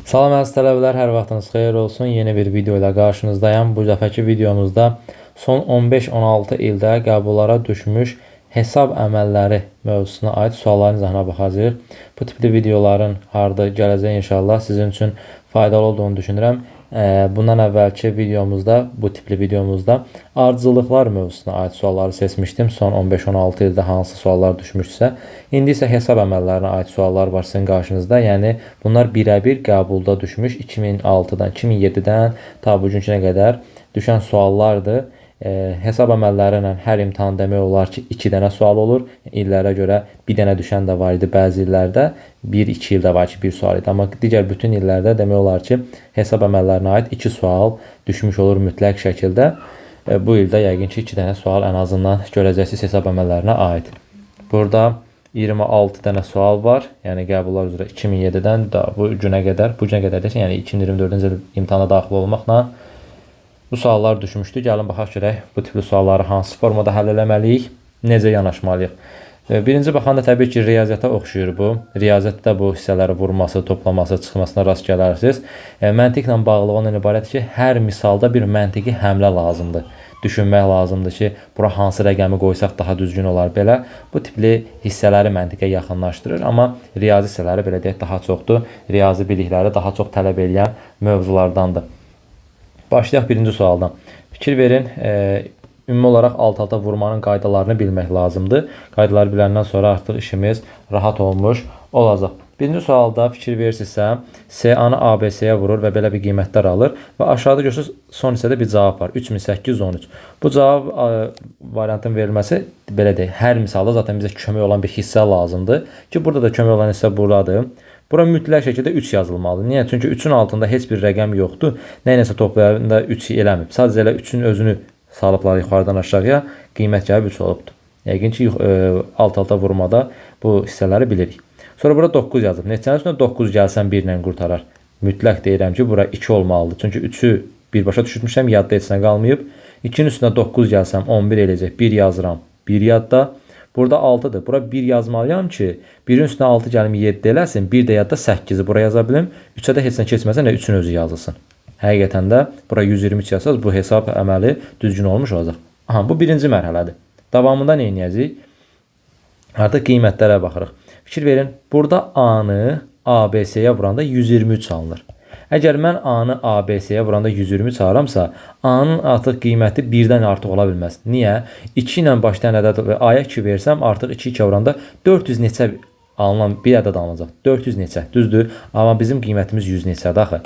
Salam əziz tələbələr, hər vaxtınız xeyir olsun. Yeni bir video ilə qarşınızdayım. Bu dəfəki videomuzda son 15-16 ildə qəbullara düşmüş hesab əməlləri mövzusuna aid sualların izahına baxacağıq. Bu tipli videoların harda gələcək inşallah sizin üçün faydalı olduğunu düşünürəm. Bundan əvvəlki videomuzda, bu tipli videomuzda ardıcıllıqlar mövzusuna aid sualları seçmişdim. Son 15-16 ildə hansı suallar düşmüşsə. İndi isə hesab əməllərinə aid suallar var sizin qarşınızda. Yəni bunlar birəbir qəbulda düşmüş 2006-dan, 2007-dən ta bugünkünə qədər düşən suallardır. Hesab əməlləri ilə hər imtahan demək olar ki 2 dənə sual olur. İllərə görə bir dənə düşən də var idi. Bəzi illərdə 1-2 ildə var ki 1 sual idi. Amma digər bütün illərdə demək olar ki hesab əməllərinə aid 2 sual düşmüş olur mütləq şəkildə. Bu ildə yəqin ki 2 dənə sual ən azından görəcəksiniz hesab əməllərinə aid. Burada 26 dənə sual var. Yəni qəbullar üzrə 2007-dən da bu günə qədər desən, yəni 2024-cü il imtahana daxil olmaqla bu suallar düşmüşdü. Gəlin baxaq görək bu tipli sualları hansı formada həll etməliyik, necə yanaşmalıyıq. Birinci baxanda təbii ki riyaziyyata oxşuyur bu. Riyaziyyatda bu hissələri vurması, toplaması, çıxmasına rast gələrsiniz. Məntiqlə bağlı ondan ibarət ki, hər misalda bir məntiqi həmlə lazımdır. Düşünmək lazımdır ki, bura hansı rəqəmi qoysaq daha düzgün olar belə. Bu tipli hissələri məntiqə yaxınlaşdırır, amma riyazi hissələri belə deyək daha çoxdur. Riyazi bilikləri daha çox tələb edən mövzulardandır. Başlayaq birinci sualdan. Fikir verin, ümumi olaraq alt-alta vurmanın qaydalarını bilmək lazımdır. Qaydaları biləndən sonra artıq işimiz rahat olmuş olacaq. Birinci sualda fikir verirsinizsə, SA-nı ABC-yə vurur və belə bir qiymətlər alır və aşağıda görürsünüz son hissədə bir cavab var. 3813. Bu cavab variantın verilməsi belə deyək. Hər misalda zaten bizə kömək olan bir hissə lazımdır ki, burada da kömək olan hissə buradadır. Bura mütləq şəkildə 3 yazılmalıdır. Niyə? Çünki 3-ün altında heç bir rəqəm yoxdur. Nəyinəsə toplayanda 3 eləmib. Sadəcə elə 3-ün özünü salıblar yuxarıdan aşağıya, qiymət gəlib 3 olubdur. Yəqin ki, alt-alta vurmada bu hissələri bilirik. Sonra bura 9 yazıb. Neçənin üstünə 9 gəlsən 1 ilə qurtarar. Mütləq deyirəm ki, bura 2 olmalıdır. Çünki 3-ü birbaşa düşürmüşəm, yadda heç nə qalmayıb. 2-nin üstünə 9 gəlsəm 11 eləyəcək. 1 yazıram, 1 yadda. Burada 6'dır. Bura 1 yazmalıyam ki, 1'in üstünə 6 gəlim 7 eləsin. 1 də yadda 8'i bura yaza bilim. 3'ə də heç nə keçməsə nə 3'ün özü yazılsın. Həqiqətən də bura 123 yazsaz bu hesab əməli düzgün olmuş olacaq. Aha, bu birinci mərhələdir. Davamında nə edəcəyik? Artıq qiymətlərə baxırıq. Fikir verin, burada A-nı ABC-yə vuranda 123 alınır. Əgər mən A-nı ABC-yə vuranda 120 çağıramsa, A-nın artıq qiyməti 1-dən artıq ola bilməz. Niyə? 2 ilə başlayan ədəd və A-ya 2 versəm, artıq 2 vuranda 400 neçə alınan bir ədəd alınacaq. 400 neçə, düzdür? Amma bizim qiymətimiz 100 neçədir axı.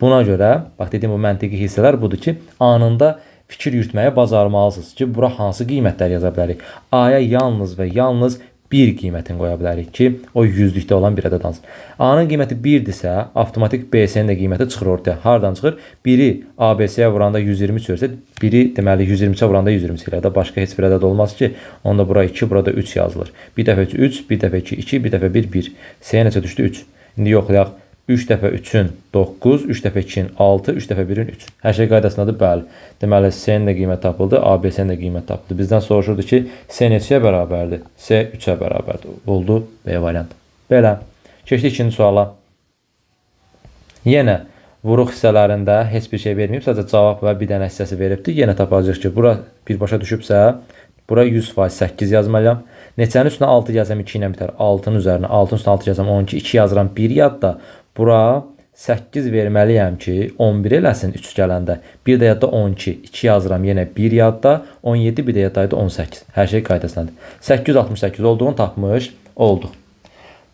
Buna görə, bax dediyim bu məntiqi hissələr budur ki, anında fikir yürütməyə bacarmalısınız ki, bura hansı qiymətlər yaza bilərik. A-ya yalnız və yalnız 1 qiymətini qoya bilərik ki, o 100-lükdə olan bir ədəd alsın. A-nın qiyməti 1-dirsə, avtomatik B-nin də qiyməti çıxır ortaya. Hardan çıxır? Biri ABC-yə vuranda 120 görsə, biri deməli 120-ə vuranda 120 ilə də başqa heç bir ədəd olmaz ki, onda bura 2, burada 3 yazılır. Bir dəfə 3, bir dəfə 2, 2, bir dəfə 1, 1. C-yə necə düşdü? 3. İndi yoxlayaq. 3 dəfə 3-ün 9, 3 dəfə 2-in 6, 3 dəfə 1-in 3. Hər şey qaydasındadır, bəli. Deməli, C-nin də qiymət tapıldı, ABC-nin də qiymət tapıldı. Bizdən soruşurdu ki, C neçəyə bərabərdir? C 3-ə bərabərdir. Oldu B variant. Belə. Keçdik ikinci suala. Yenə vuruq hissələrində heç bir şey verməyib, sadəcə cavab və bir dənə hissəsi veribdir. Yenə tapacağıq ki, bura birbaşa düşübsə, bura 100% 8 yazmalıyam. Neçənin üstünə 6 yazsam 2 ilə bitər. 6-nın üzərinə 6-nın üstünə 6 yazsam 12, 2 yazıram 1 yadda. Bura 8 verməliyəm ki, 11 eləsin 3 gələndə. Bir də yadda 12, 2 yazıram yenə 1 yadda, 17 bir də yaddaydı 18. Hər şey qaydasındadır. 868 olduğunu tapmış olduq.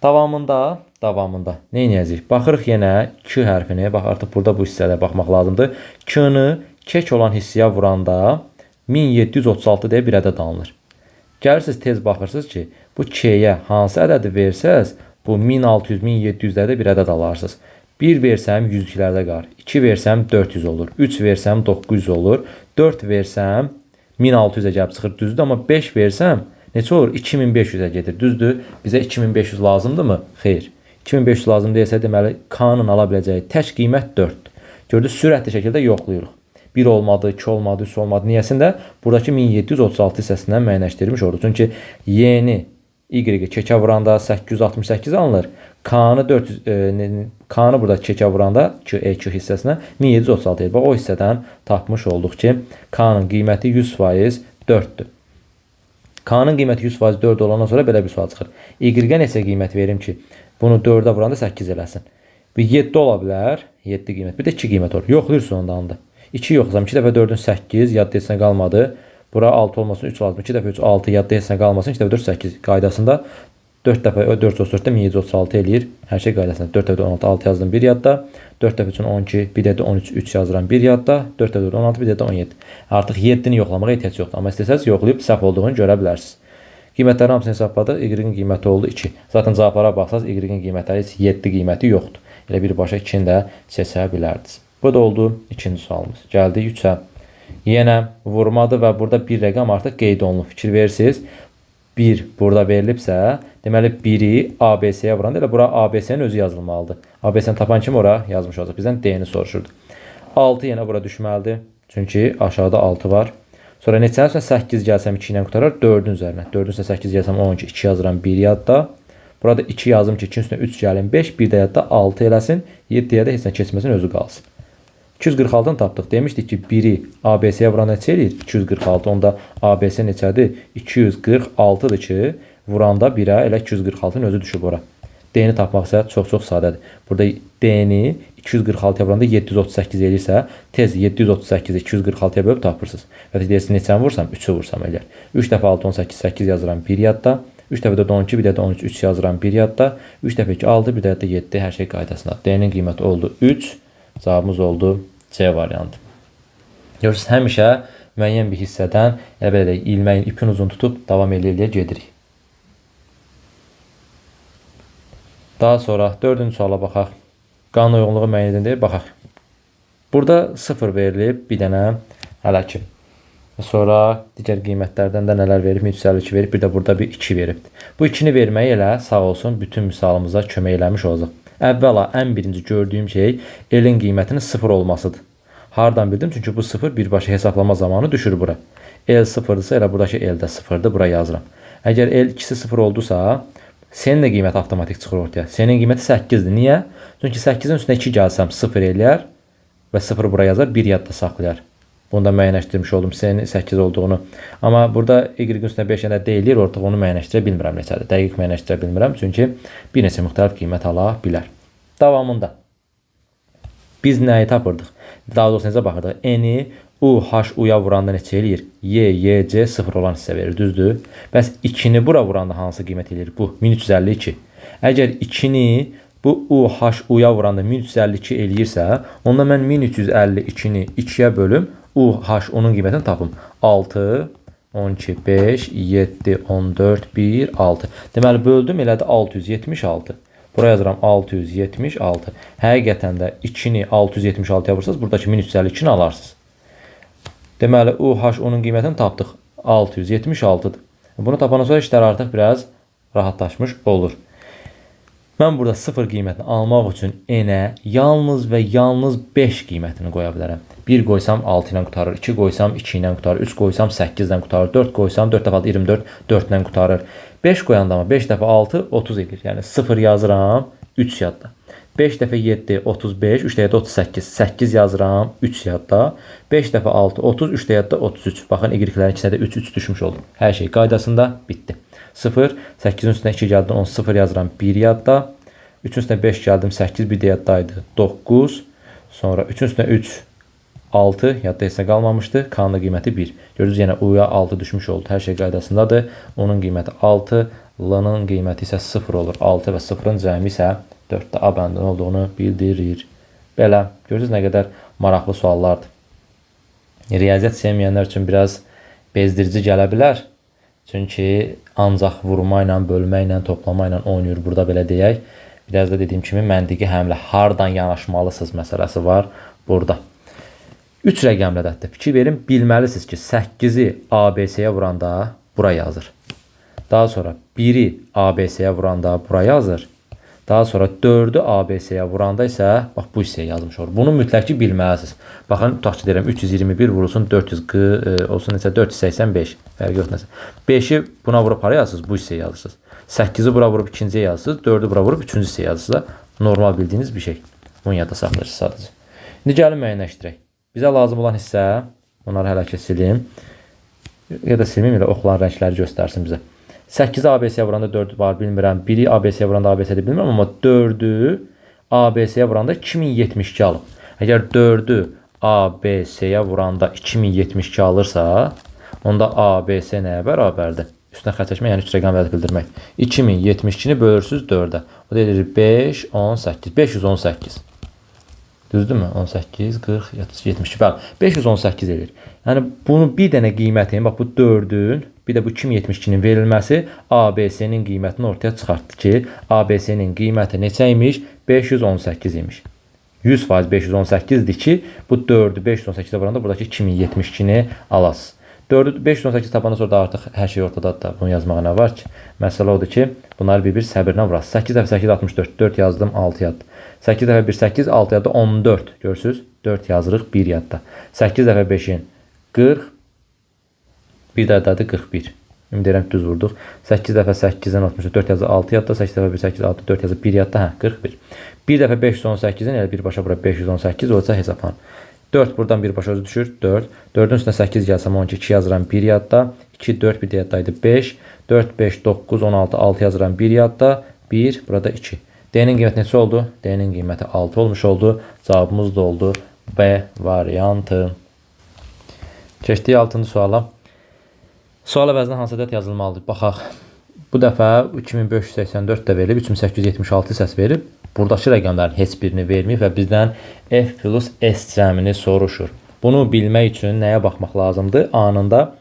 Davamında nə edəcəyik? Baxırıq yenə Q hərfini, bax artıq burada bu hissədə baxmaq lazımdır. Q-nı kek olan hissəyə vuranda 1736 deyə bir ədəd alınır. Gəlirsiniz tez baxırsınız ki, bu K-yə hansı ədədi versəz, bu 1600, 1700-lərdə bir ədəd alarsınız. 1 versəm 100-lərdə qalır. 2 versəm 400 olur. 3 versəm 900 olur. 4 versəm 1600-ə gəlib çıxır, düzdür. Amma 5 versəm neçə olur? 2500-ə gedir, düzdür. Bizə 2500 lazımdırmı? Xeyr. 2500 lazım deyilsə, deməli K-nın ala biləcəyi tək qiymət 4-dür. Gördünüz, sürətli şəkildə yoxlayırıq. 1 olmadı, 2 olmadı, 3 olmadı. Niyəsində buradakı 1736 hissəsindən müəyyənləşdirilmiş olur. Çünki Y-ni Y-ə kekə vuranda 868 alınır. K-nı 400 K-nı burada 2-yə vuranda 2 hissəsinə 1736 edir. O hissədən tapmış olduq ki, K-nın qiyməti 100% 4-dür. K-nın qiyməti 100% 4 olandan sonra belə bir sual çıxır. Y-ə neçə qiymət verim ki, bunu 4-ə vuranda 8 eləsin. Bir 7 ola bilər, 7 qiymət. Bir də 2 qiymət olur. Yoxlayırsın ondan da. 2 yoxlasam 2 dəfə 4-ün 8, yadda etsinə qalmadı. Bura 6 olmasın, 3 lazım. 2 dəfə 3 6, yadda etsinə qalmasın. 2 dəfə 4 8 qaydasında 4 dəfə 434-də 1736 eləyir. Hər şey qaydasında. 4 dəfə 16 6 yazdım 1 yadda. 4 dəfə 3 12, bir də 13 3 yazıram 1 yadda. 4 dəfə 4 16, bir də 17. Artıq 7-ni yoxlamağa ehtiyac yoxdur. Amma istəsəz yoxlayıb səhv olduğunu görə bilərsiniz. Qiymətlərin hamısını hesabladıq. Y-in qiyməti oldu 2. Zaten cavablara baxsaz Y-in qiymətləri heç 7 qiyməti yoxdur. Elə birbaşa 2-ni də seçə bilərdiniz. Bu da oldu ikinci sualımız. Gəldik 3-ə. Yenə vurmadı və burada bir rəqəm artıq qeyd olunub. Fikir verirsiniz. 1 burada verilibsə, deməli 1-i ABC-yə vuranda elə bura ABC-nin özü yazılmalıdır. ABC-ni tapan kimi ora yazmış olacaq. Bizdən D-ni soruşurdu. 6 yenə bura düşməlidir. Çünki aşağıda 6 var. Sonra neçənin üstünə 8 gəlsəm 2 ilə qutarar. 4-ün üzərinə. 4-ün üstünə 8 gəlsəm 12. 2 yazıram 1 yadda. Burada 2 yazım ki 2-nin üstünə 3 gəlin 5. Bir də yadda 6 eləsin. 7-yə də heç nə keçməsin, özü qalsın. 246-ını tapdıq. Demişdik ki 1-i ABC-yə vuran neçə eləyir? 246. Onda ABC neçədir? 246-dır ki, vuranda 1-ə elə 246-nın özü düşüb ora. D-ni tapmaq isə çox-çox sadədir. Burada D-ni 246-ya vuranda 738 eləyirsə, tez 738-i 246-ya bölüb tapırsınız. Və deyirsiniz neçəni vursam? 3-ü vursam eləyər. 3 dəfə 6 18 8 yazıram 1 yadda. 3 dəfə 4 12, bir də 13 3 yazıram 1 yadda. 3 dəfə 2 6, bir də 7. Hər şey qaydasında. D-nin qiyməti oldu 3. Cavabımız oldu C variantı. Görürsünüz, həmişə müəyyən bir hissədən elə belə deyək, ilməyin ipin uzun tutub davam eləyə gedirik. Daha sonra 4-cü suala baxaq. Qanun uyğunluğu müəyyən edin deyir, baxaq. Burada 0 verilib, bir dənə hələ ki. Sonra digər qiymətlərdən də nələr verib? 352 verib, bir də burada bir 2 verib. Bu 2-ni verməyi elə sağ olsun bütün misalımıza kömək eləmiş olacaq. Əvvəla ən birinci gördüyüm şey L-in qiymətinin 0 olmasıdır. Hardan bildim? Çünki bu 0 birbaşa hesablama zamanı düşür bura. L 0-dırsa elə buradakı L də 0-dır, bura yazıram. Əgər L ikisi 0 oldusa, S-nin də qiyməti avtomatik çıxır ortaya. S-nin qiyməti 8-dir. Niyə? Çünki 8-in üstünə 2 gəlsəm 0 eləyər və 0 bura yazar, 1 yadda saxlayar. Bunu da müəyyənləşdirmiş oldum S-nin 8 olduğunu. Amma burada Y-in üstünə 5 yenə deyilir, ortaq onu müəyyənləşdirə bilmirəm neçədir. Dəqiq müəyyənləşdirə bilmirəm, çünki bir neçə müxtəlif qiymət ala bilər. Davamında biz nəyi tapırdıq? Daha doğrusu necə baxırdıq? N-i U, H, U-ya vuranda neçə eləyir? Y, Y, C 0 olan hissə verir, düzdür? Bəs 2-ni bura vuranda hansı qiymət eləyir? Bu 1352. Əgər 2-ni bu U, H, U-ya vuranda 1352 eləyirsə, onda mən 1352-ni 2-yə bölüm, U, H, U-nun qiymətini tapım. 6, 12, 5, 7, 14, 1, 6. Deməli, böldüm, elədi 676. Buraya yazıram 676. Həqiqətən də 2-ni 676-ya vursanız, buradakı 1352-ni alarsınız. Deməli, U, H, U-nun qiymətini tapdıq. 676-dır. Bunu tapandan sonra işlər artıq biraz rahatlaşmış olur. Mən burada 0 qiymətini almaq üçün N-ə yalnız və yalnız 5 qiymətini qoya bilərəm. 1 qoysam 6 ilə qutarır, 2 qoysam 2 ilə qutarır, 3 qoysam 8 ilə qutarır, 4 qoysam 4 dəfə 24, 4 ilə qutarır. 5 qoyanda ama 5 dəfə 6, 30 edir. Yəni 0 yazıram, 3 yadda. 5 dəfə 7, 35, 3 də yadda 38, 8 yazıram, 3 yadda. 5 dəfə 6, 30, 3 də yadda 33. Baxın, Y-lərin içində də 3, 3 düşmüş oldu. Hər şey qaydasında bitdi. 0, 8-in üstünə 2 gəldim, 10, 0 yazıram, 1 yadda. 3-ün üstünə 5 gəldim, 8, bir də yaddaydı, 9. Sonra 3-ün üstünə 3, 6, yadda isə qalmamışdı. K-nın qiyməti 1. Görürsünüz, yenə U-ya 6 düşmüş oldu. Hər şey qaydasındadır. Onun qiyməti 6, L-nın qiyməti isə 0 olur. 6 və 0-ın cəmi isə 4-də A bəndinin olduğunu bildirir. Belə, görürsünüz nə qədər maraqlı suallardır. Riyaziyyat sevməyənlər üçün biraz bezdirici gələ bilər. Çünki ancaq vurma ilə, bölmə ilə, toplama ilə oynayır. Burada belə deyək. Biraz da dediyim kimi məntiqi həmlə hardan yanaşmalısınız məsələsi var burada. 3 rəqəmlə də fikir verin, bilməlisiniz ki 8-i ABC-yə vuranda bura yazır. Daha sonra 1-i ABC-yə vuranda bura yazır. Daha sonra 4-ü ABC-yə vuranda isə bax bu hissəyə yazmış olur. Bunu mütləq ki bilməlisiniz. Baxın, tutaq ki deyirəm 321 vurulsun 400 olsun neçə 485. Fərqi yox nəsə. 5-i buna vurup hara yazırsınız? Bu hissəyə yazırsınız. 8-i bura vurub ikinciyə yazırsınız, 4-ü bura vurub üçüncüsü yazırsınız. Normal bildiyiniz bir şey. Bunu yadda saxlayırsınız sadəcə. İndi gəlin müəyyənləşdirək. Bizə lazım olan hissə, bunları hələ ki silim. Ya da silməyim, elə oxlan rəngləri göstərsin bizə. 8-i ABC-yə vuranda 4 var, bilmirəm. 1-i ABC-yə vuranda ABC-də bilmirəm, amma 4-ü ABC-yə vuranda 2072 alıb. Əgər 4-ü ABC-yə vuranda 2072 alırsa, onda ABC nəyə bərabərdir? Üstünə xətt çəkmək, yəni 3 rəqəm vədə bildirmək. 2072-ni bölürsünüz 4-ə. O da edir 5, 18, 518. Düzdürmü? 18, 40, 72. Bəli, 518 edir. Yəni, bunu bir dənə qiymətin, bax bu 4-ün, bir də bu 2072-nin verilməsi ABC-nin qiymətini ortaya çıxartdı ki, ABC-nin qiyməti neçə imiş? 518 imiş. 100% 518-dir ki, bu 4-ü 518-ə vuranda buradakı 2072-ni alasınız. 4'ü 518 tapandan sonra da artıq hər şey ortadadır da. Bunu yazmağa nə var ki? Məsələ odur ki, bunları bir-bir səbirlə vurasınız. 8 dəfə 8 64. 4 yazdım, 6 yaddı. 8 dəfə 1 8, 6 yaddı, 14. Görürsünüz? 4 yazırıq, 1 yadda. 8 dəfə 5'in 40. Bir də ədədi 41. Ümid edirəm düz vurduq. 8 dəfə 8-dən 64. 4 yazı 6 yadda. 8 dəfə 1 8 6 4 yazı 1 yadda. Hə, 41. Bir dəfə 518-in elə birbaşa bura 518 olsa hesablan. 4 buradan birbaşa özü düşür. 4. 4'ün üstüne 8 gəlsəm 12. 2 yazıram 1 yadda. 2, 4 bir də yaddaydı 5. 4, 5, 9, 16, 6 yazıram 1 yadda. 1, burada 2. D'nin qiyməti neçə oldu? D'nin qiyməti 6 olmuş oldu. Cavabımız da oldu B variantı. Keçdik 6-cı suala. Sual əvəzinə hansı ədəd yazılmalıdır? Baxaq. Bu dəfə 2584 də verilib, 3876 səs verib. Buradakı rəqəmlərin heç birini verməyib və bizdən F plus S cəmini soruşur. Bunu bilmək üçün nəyə baxmaq lazımdır? Anında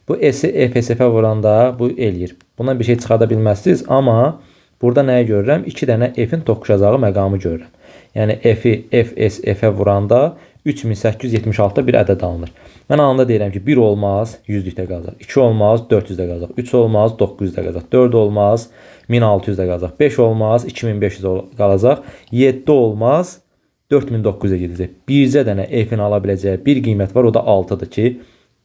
bu S-i FSF-ə vuranda bu eləyir. Bundan bir şey çıxarda bilməzsiniz, amma burada nəyə görürəm? 2 dənə F-in toqquşacağı məqamı görürəm. Yəni F-i FSF-ə vuranda 3876-da bir ədəd alınır. Mən anında deyirəm ki, 1 olmaz, 100-lükdə qalacaq. 2 olmaz, 400-də qalacaq. 3 olmaz, 900-də qalacaq. 4 olmaz, 1600-də qalacaq. 5 olmaz, 2500-də qalacaq. 7 olmaz, 4900-ə gedəcək. Bircə dənə F-in ala biləcəyi bir qiymət var, o da 6-dır ki,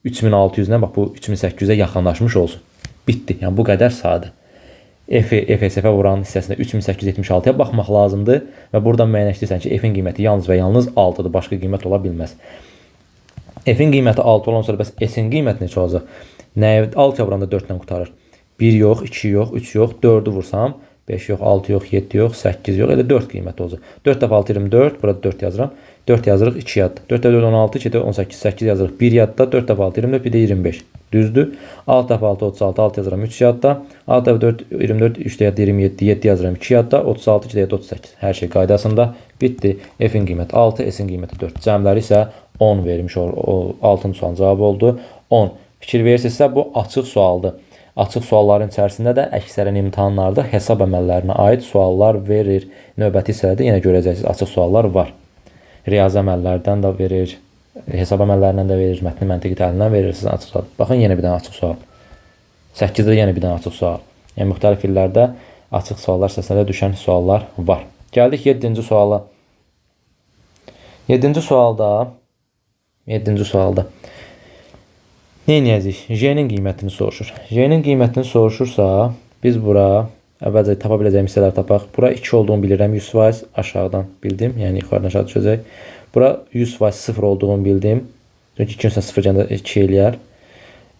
3600-dən bax bu 3800-ə yaxınlaşmış olsun. Bitdi. Yəni bu qədər sadə. F-i FSF-ə vuran hissəsində 3876-ya baxmaq lazımdır və buradan müəyyənləşdirsən ki, F-in qiyməti yalnız və yalnız 6-dır, başqa qiymət ola bilməz. F-in qiyməti 6 olan sonra bəs S-in qiyməti neçə olacaq? Nəyə 6-ya vuranda 4-dən qurtarır? 1 yox, 2 yox, 3 yox, 4-ü vursam 5 yox, 6 yox, 7 yox, 8 yox, elə 4 qiyməti olacaq. 4 dəfə 6 24, burada 4 yazıram. 4 yazırıq 2 yadda. 4 dəfə 4 16, 2 dəfə 18, 8 yazırıq 1 yadda. 4 dəfə 6 24, bir də 25. Düzdür. 6 dəfə 6 36, 6 yazıram 3 yadda. 6 dəfə 4 24, 3 də yadda 27, 7 yazıram 2 yadda. 36, 2 də yadda 38. Hər şey qaydasında. Bitdi. F-in qiyməti 6, S-in qiyməti 4. Cəmləri isə 10 vermiş olur. 6-cı sualın cavabı oldu. 10. Fikir verirsinizsə bu açıq sualdır. Açıq sualların içərisində də əksərən imtahanlarda hesab əməllərinə aid suallar verir. Növbəti hissələrdə yenə görəcəksiniz açıq suallar var. Riyazi əməllərdən də verir, hesab əməllərindən də verir, mətni məntiqi təhlindən verir sizə açıq sual. Baxın yenə bir dənə açıq sual. 8-də yenə bir dənə açıq sual. Yəni müxtəlif illərdə açıq suallar hissəsində düşən suallar var. Gəldik 7-ci suala. 7-ci sualda nə edəcəyik? J-nin qiymətini soruşur. J-nin qiymətini soruşursa, biz bura əvvəlcə tapa biləcəyim hissələri tapaq. Bura 2 olduğunu bilirəm, 100% aşağıdan bildim. Yəni yuxarıdan aşağı düşəcək. Bura 100% 0 olduğunu bildim. Çünki 2 üstə 0 gəndə 2 eləyər.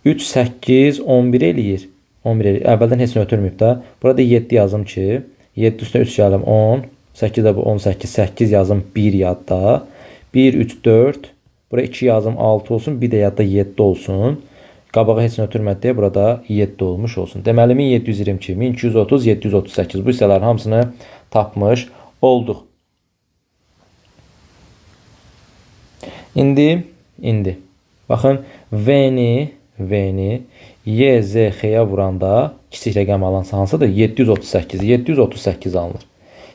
3, 8, 11 eləyir. 11 eləyir. Əvvəldən heç nə ötürməyib da. Burada 7 yazım ki, 7 üstə 3 gələm 10. 8 də bu 18, 8 yazım 1 yadda. 1, 3, 4. Bura 2 yazım 6 olsun. Bir də yadda 7 olsun. Qabağa heç nə ötürmədi deyə burada 7 olmuş olsun. Deməli 1722, 1230, 738 bu hissələrin hamısını tapmış olduq. İndi baxın V-ni YZX-yə vuranda kiçik rəqəm alansa hansıdır? 738. 738 alınır.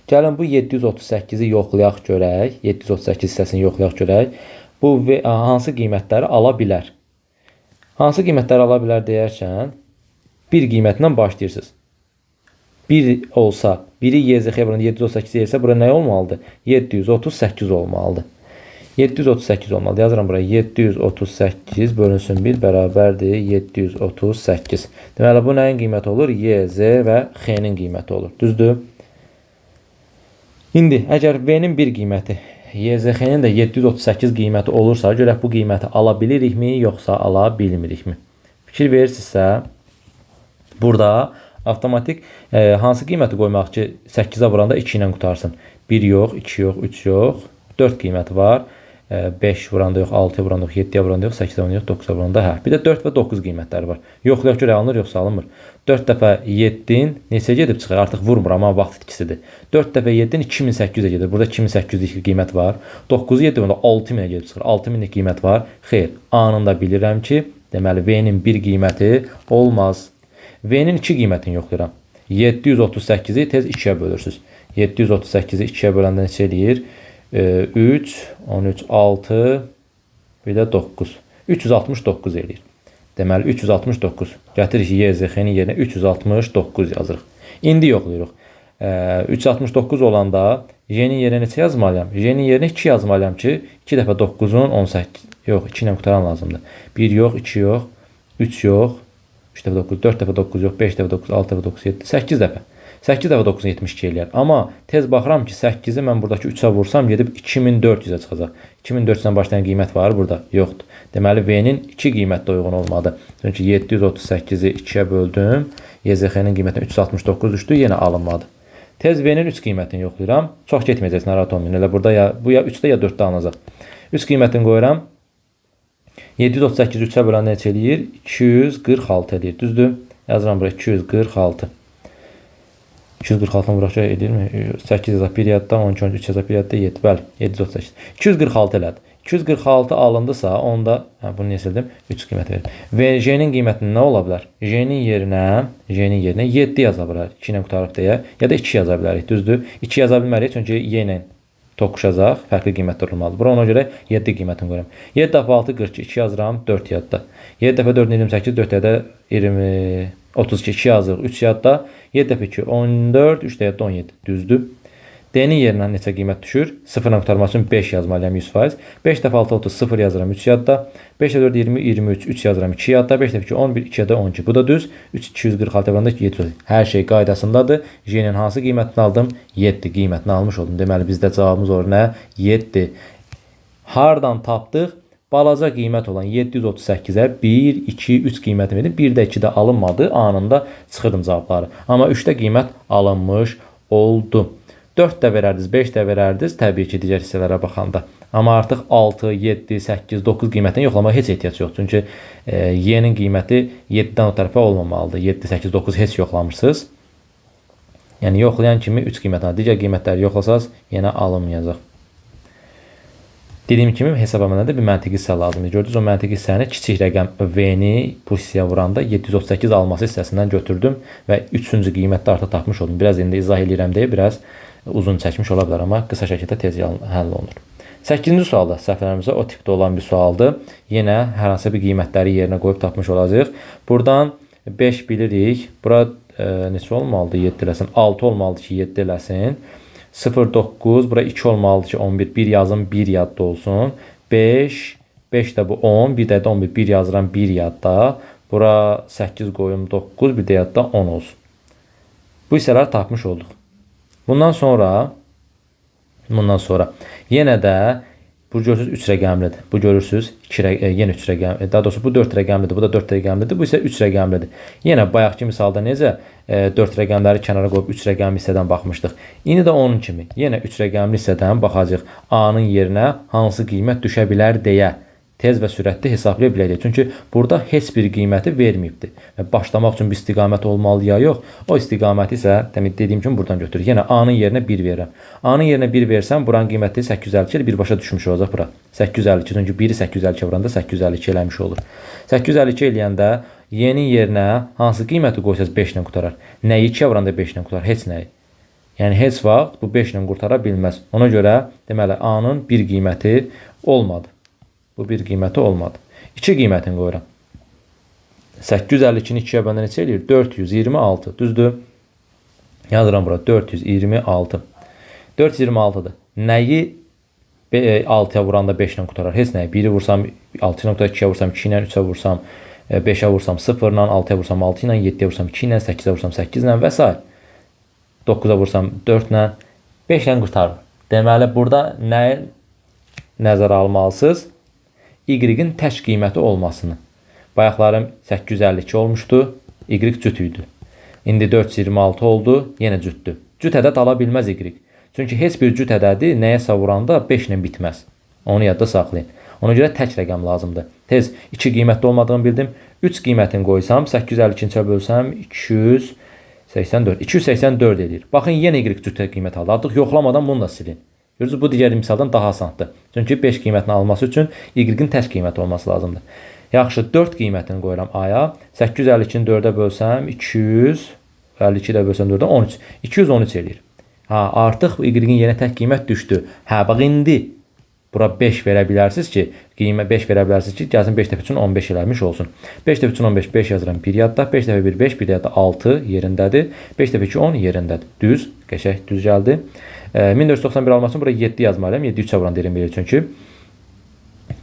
Gəlin bu 738-i yoxlayaq görək. 738 hissəsini yoxlayaq görək. Bu hansı qiymətləri ala bilər? Hansı qiymətləri ala bilər deyərkən, bir qiymətindən başlayırsınız. 1 olsa, biri YZX-yə vuranda 738 yersə, bura nə olmalıdır? 738 olmalıdır. 738 olmalı. Yazıram buraya 738 bölünsün 1 bərabərdir 738. Deməli bu nəyin qiyməti olur? Y, Z və X-nin qiyməti olur. Düzdür? İndi əgər V-nin bir qiyməti, Y, Z, X-nin də 738 qiyməti olursa, görək bu qiyməti ala bilirikmi, yoxsa ala bilmirikmi? Fikir verirsinizsə, burada avtomatik hansı qiyməti qoymaq ki, 8-ə vuranda 2 ilə qutarsın? 1 yox, 2 yox, 3 yox, 4 qiyməti var. 5 vuranda yox, 6-ya vuranda yox, 7-yə vuranda yox, 8-ə vuranda yox, 9-a vuranda hə. Bir də 4 və 9 qiymətləri var. Yoxlayaq görək alınır, yoxsa alınmır. 4 dəfə 7-in neçə gedib çıxır? Artıq vurmur, amma vaxt itkisidir. 4 dəfə 7-in 2800-ə gedir. Burada 2800-lik qiymət var. 9-u 7 vuranda 6000-ə gedib çıxır. 6000-lik qiymət var. Xeyr, anında bilirəm ki, deməli V-nin bir qiyməti olmaz. V-nin 2 qiymətini yoxlayıram. 738-i tez 2-yə bölürsünüz. 738-i 2-yə böləndə neçə eləyir? 3, 13, 6, bir də 9. 369 eləyir. Deməli 369. Gətirik Y, Z, X-nin yerinə 369 yazırıq. İndi yoxlayırıq. 369 olanda Y-nin yerinə neçə yazmalıyam? Y-nin yerinə 2 yazmalıyam ki, 2 dəfə 9-un 18. Yox, 2 ilə qutaran lazımdır. 1 yox, 2 yox, 3 yox, 3 dəfə 9, 4 dəfə 9 yox, 5 dəfə 9, 6 dəfə 9, 7, 8 dəfə. 8 dəfə 9 72 eləyər. Amma tez baxıram ki, 8-i mən buradakı 3-ə vursam gedib 2400-ə çıxacaq. 2400-dən başlayan qiymət var burada? Yoxdur. Deməli V-nin 2 qiymətdə uyğun olmalıdır. Çünki 738-i 2-yə böldüm. YZX-nin qiymətinə 369 düşdü, yenə alınmadı. Tez V-nin 3 qiymətini yoxlayıram. Çox getməyəcəksin, narahat olmayın. Elə burada ya bu ya 3-də ya 4-də alınacaq. 3 qiymətini qoyuram. 738 3-ə böləndə neçə eləyir? 246 eləyir. Düzdür? Yazıram buraya 246. 246-dan vuraq edirmi? 8 yazaq 1 yadda, 12, 13 yazaq 1 yadda, 7. Bəli, 738. 246 elədi. 246 alındısa, onda, bunu niyə sildim? 3 qiymət verir. Və J-nin qiymətini nə ola bilər? J-nin yerinə 7 yaza bilərik. 2 ilə qutarıb deyə, ya da 2 yaza bilərik. Düzdür? 2 yaza bilmərik, çünki Y ilə toqquşacaq, fərqli qiymətlər olmalıdır. Bura ona görə 7 qiymətini qoyuram. 7 dəfə 6 42, 2 yazıram, 4 yadda. 7 dəfə 4 28, 4 yadda 20 32, 2 yazırıq, 3 yadda. 7 dəfə 2 14, 3 yadda 17. Düzdür? D-nin yerinə neçə qiymət düşür? 0 ilə qurtarmaq üçün 5 yazmalıyam 100%. 5 dəfə 6 30, 0 yazıram 3 yadda. 5 dəfə 4 20 23, 3 yazıram 2 yadda. 5 dəfə 2 11, 2 yadda 12. Bu da düz. 3 246 vuranda 7. Hər şey qaydasındadır. J-nin hansı qiymətini aldım? 7 qiymətini almış oldum. Deməli bizdə cavabımız olur nə? 7. Hardan tapdıq? Balaca qiymət olan 738-ə 1, 2, 3 qiymət verdim. 1-də 2-də alınmadı. Anında çıxırdım cavabları. Amma 3-də qiymət alınmış oldu. 4 də verərdiniz, 5 də verərdiniz, təbii ki, digər hissələrə baxanda. Amma artıq 6, 7, 8, 9 qiymətini yoxlamağa heç ehtiyac yox. Çünki Y-nin qiyməti 7-dən o tərəfə olmamalıdır. 7, 8, 9 heç yoxlamırsınız. Yəni yoxlayan kimi 3 qiymətini, digər qiymətləri yoxlasaz, yenə alınmayacaq. Dediyim kimi hesab əməlində bir məntiqi hissə lazımdır. Gördünüz, o məntiqi hissəni kiçik rəqəm V-ni bu hissəyə vuranda 738 alması hissəsindən götürdüm və 3-cü qiymətdə artıq tapmış oldum. Biraz indi izah edirəm deyə biraz uzun çəkmiş ola bilər, amma qısa şəkildə tez həll olunur. 8-ci sualda səhvlərimizə o tipdə olan bir sualdır. Yenə hər hansı bir qiymətləri yerinə qoyub tapmış olacağıq. Buradan 5 bilirik. Bura neçə olmalıdır? 7 eləsin. 6 olmalıdır ki 7 eləsin. 0, 9, bura 2 olmalıdır ki 11, 1 yazım, 1 yadda olsun. 5, 5 də bu 10, bir də 11, 1 yazıram, 1 yadda. Bura 8 qoyum, 9, bir də yadda 10 olsun. Bu hissələri tapmış olduq. Bundan sonra yenə də bu görürsünüz 3 rəqəmlidir. Bu görürsünüz yenə 3 rəqəmlidir. Daha doğrusu bu 4 rəqəmlidir, bu da 4 rəqəmlidir, bu isə 3 rəqəmlidir. Yenə bayaqki misalda necə 4 rəqəmləri kənara qoyub 3 rəqəmli hissədən baxmışdıq. İndi də onun kimi yenə 3 rəqəmli hissədən baxacağıq. A-nın yerinə hansı qiymət düşə bilər deyə tez və sürətli hesablaya biləcəyik. Çünki burada heç bir qiyməti verməyibdir. Başlamaq üçün bir istiqamət olmalı ya yox. O istiqaməti isə dediyim kimi buradan götürürük. Yəni A-nın yerinə 1 verirəm. A-nın yerinə 1 versəm buranın qiyməti 852 ilə birbaşa düşmüş olacaq bura. 852 çünki 1-i 852 vuranda 852 eləmiş olur. 852 eləyəndə Y-nin yerinə hansı qiyməti qoysaz 5 ilə qutarar. Nəyi 2-yə vuranda 5 ilə qutarar? Heç nəyi. Yəni heç vaxt bu 5 ilə qurtara bilməz. Ona görə deməli A-nın bir qiyməti olmadı. Bu bir qiyməti olmadı. 2 qiymətini qoyuram. 852-ni 2-yə böləndə neçə eləyir? 426. Düzdür? Yazıram bura 426. 426-dır. Nəyi 6-ya vuranda 5 ilə qutarar. Heç nə. 1-i vursam 6.2-yə vursam 2 ilə, 3-ə vursam 5-ə vursam 0 ilə, 6-ya vursam 6 ilə, 7-yə vursam 2 ilə, 8-ə vursam 8 ilə və s. 9-a vursam 4 ilə, 5 ilə qurtarır. Deməli, burada nəyi nəzərə almalısınız? Y-in tək qiyməti olmasını. Bayaqlarım 852 olmuşdu. Y cüt idi. İndi 426 oldu. Yenə cütdür. Cüt ədəd ala bilməz Y. Çünki heç bir cüt ədədi nəyəsə vuranda 5 ilə bitməz. Onu yadda saxlayın. Ona görə tək rəqəm lazımdır. Tez 2 qiymətli olmadığını bildim. 3 qiymətini qoysam, 852-ə bölsəm 284. 284 edir. Baxın, yenə Y cüt qiymət aldı. Artıq yoxlamadan bunu da silin. Görürsünüz, bu digər misaldan daha asandır. Çünki 5 qiymətini alması üçün Y-in tək qiyməti olması lazımdır. Yaxşı, 4 qiymətini qoyuram A-ya. 852-ni 4-ə bölsəm 252-də bölsəm 4-ə 13. 213 edir. Artıq Y-in yenə tək qiymət düşdü. Bax indi bura 5 verə bilərsiniz ki, qiymət 5 verə bilərsiniz ki, gəlsin 5 dəfə üçün 15 eləmiş olsun. 5 dəfə üçün 15, 5 yazıram 1 yadda, 5 dəfə 1, 5, 1 yadda 6 yerindədir. 5 dəfə 2, 10 yerindədir. Düz, qəşəng düz gəldi. 1491 almaq üçün bura 7 yazmalıyam. 7 3-ə vuran deyirəm belə çünki.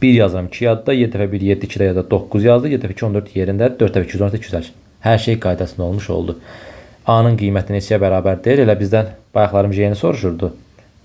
1 yazıram 2 yadda, 7 dəfə 1, 7, 2 də yadda 9 yazdı. 7 dəfə 2, 14 yerindədir. 4 dəfə 214, 250. Hər şey qaydasında olmuş oldu. A-nın qiyməti neçəyə bərabər deyil? Elə bizdən bayaqlarım J-ni soruşurdu.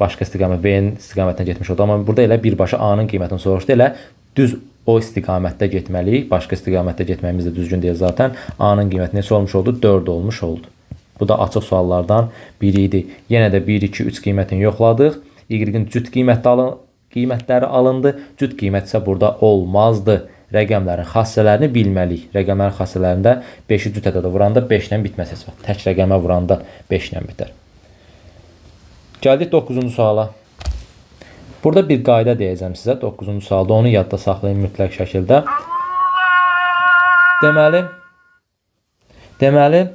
Başqa istiqamət B-nin istiqamətinə getmiş oldu. Amma burada elə birbaşa A-nın qiymətini soruşdu. Elə düz o istiqamətdə getməliyik. Başqa istiqamətdə getməyimiz də düzgün deyil zaten. A-nın qiyməti neçə olmuş oldu? 4 olmuş oldu. Bu da açıq suallardan biri idi. Yenə də 1, 2, 3 qiymətini yoxladıq. Y-in cüt qiymətləri alındı. Cüt qiymət isə burada olmazdı. Rəqəmlərin xassələrini bilməliyik. Rəqəmlərin xassələrində 5-i cüt ədədə vuranda 5 ilə bitməz heç vaxt. Tək rəqəmə vuranda 5 ilə bitər. Gəldik 9-cu suala. Burada bir qayda deyəcəm sizə 9-cu sualda. Onu yadda saxlayın mütləq şəkildə. Deməli,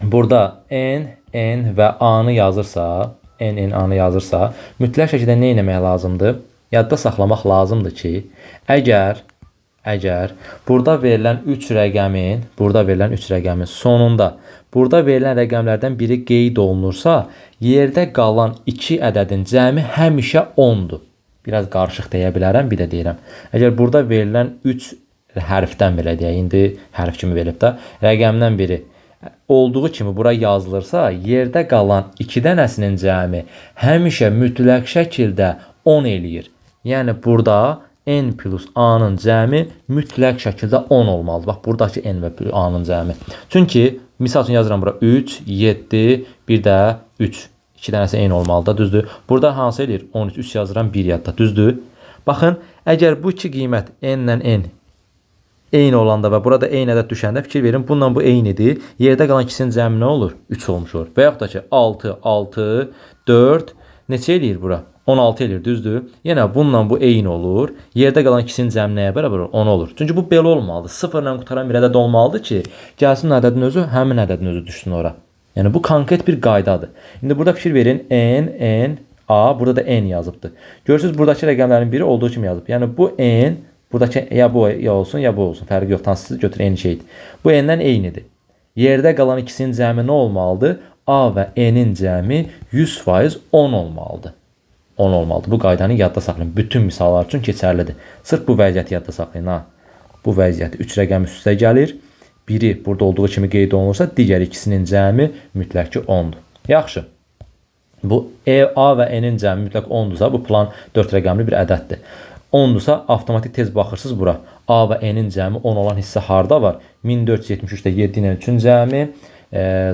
burada N və A-nı yazırsa, A-nı yazırsa, mütləq şəkildə nə etmək lazımdır? Yadda saxlamaq lazımdır ki, əgər burada verilən 3 rəqəmin sonunda burada verilən rəqəmlərdən biri qeyd olunursa, yerdə qalan 2 ədədin cəmi həmişə 10-dur. Biraz qarışıq deyə bilərəm, bir də deyirəm. Əgər burada verilən 3 hərfdən belə deyək, indi hərf kimi verilib də, rəqəmdən biri olduğu kimi bura yazılırsa, yerdə qalan 2 dənəsinin cəmi həmişə mütləq şəkildə 10 eləyir. Yəni burada N plus A-nın cəmi mütləq şəkildə 10 olmalıdır. Bax, buradakı N və A-nın cəmi. Çünki, misal üçün yazıram bura 3, 7, bir də 3. 2 dənəsi N olmalıdır, düzdür. Burada hansı eləyir? 13, 3 yazıram, 1 yadda, düzdür. Baxın, əgər bu iki qiymət N ilə N eyni olanda və burada eyni ədəd düşəndə fikir verin, bununla bu eynidir. Yerdə qalan ikisinin cəmi nə olur? 3 olmuş olur. Və yaxud da ki, 6, 6, 4, neçə eləyir bura? 16 eləyir, düzdür. Yenə bununla bu eyni olur. Yerdə qalan ikisinin cəmi nəyə bərabər olur? 10 olur. Çünki bu belə olmalıdır. 0 ilə qutaran bir ədəd olmalıdır ki, gəlsin ədədin özü, həmin ədədin özü düşsün ora. Yəni bu konkret bir qaydadır. İndi burada fikir verin, N, A, burada da N yazıbdır. Görürsünüz, buradakı rəqəmlərin biri olduğu kimi yazıb. Yəni bu N, buradakı ya bu ya olsun, ya bu olsun. Fərqi yox, tansız götür eyni şeydir. Bu N-dən eynidir. Yerdə qalan ikisinin cəmi nə olmalıdır? A və N-in cəmi 100% 10 olmalıdır. 10 olmalıdır. Bu qaydanı yadda saxlayın. Bütün misallar üçün keçərlidir. Sırf bu vəziyyəti yadda saxlayın. Bu vəziyyəti 3 rəqəm üst-üstə gəlir. Biri burada olduğu kimi qeyd olunursa, digər ikisinin cəmi mütləq ki 10-dur. Yaxşı. Bu A və N-in cəmi mütləq 10-dursa, bu plan 4 rəqəmli bir ədəddir. 10-dursa, avtomatik tez baxırsınız bura. A və N-in cəmi 10 olan hissə harda var? 1473-də 7 ilə 3-ün cəmi.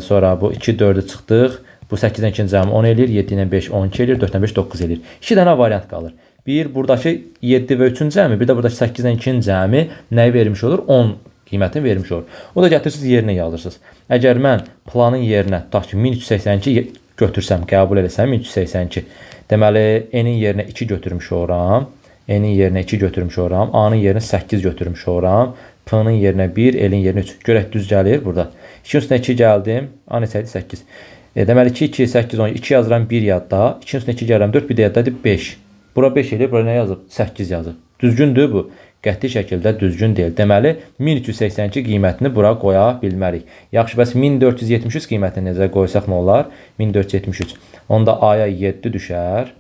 Sonra bu 2-4-ü çıxdıq. Bu 8-dən 2-nin cəmi 10 eləyir, 7-dən 5 12 eləyir, 4-dən 5 9 eləyir. 2 dənə variant qalır. Bir, buradakı 7 və 3-ün cəmi, bir də buradakı 8-dən 2-nin cəmi nəyi vermiş olur? 10 qiymətini vermiş olur. O da gətirirsiniz, yerinə yazırsınız. Əgər mən planın yerinə, tutaq ki, 1382 götürsəm, qəbul eləsəm, 1382. Deməli, N-in yerinə 2 götürmüş oram. N-in yerinə 2 götürmüş oram. A-nın yerinə 8 götürmüş oram. P-nın yerinə 1, L-in yerinə 3. Görək düz gəlir burada. 2-nin üstünə 2 gəldim. A neçə idi? 8. Deməli 2, 2, 8, 10, 2 yazıram 1 yadda, 2-nin üstünə 2 gəlirəm 4, bir də yaddadır 5. Bura 5 eləyir, bura nə yazıb? 8 yazıb. Düzgündür bu. Qəti şəkildə düzgün deyil. Deməli 1382 qiymətini bura qoya bilmərik. Yaxşı, bəs 1473 qiymətini necə qoysaq nə olar? 1473. Onda A-ya 7 düşər.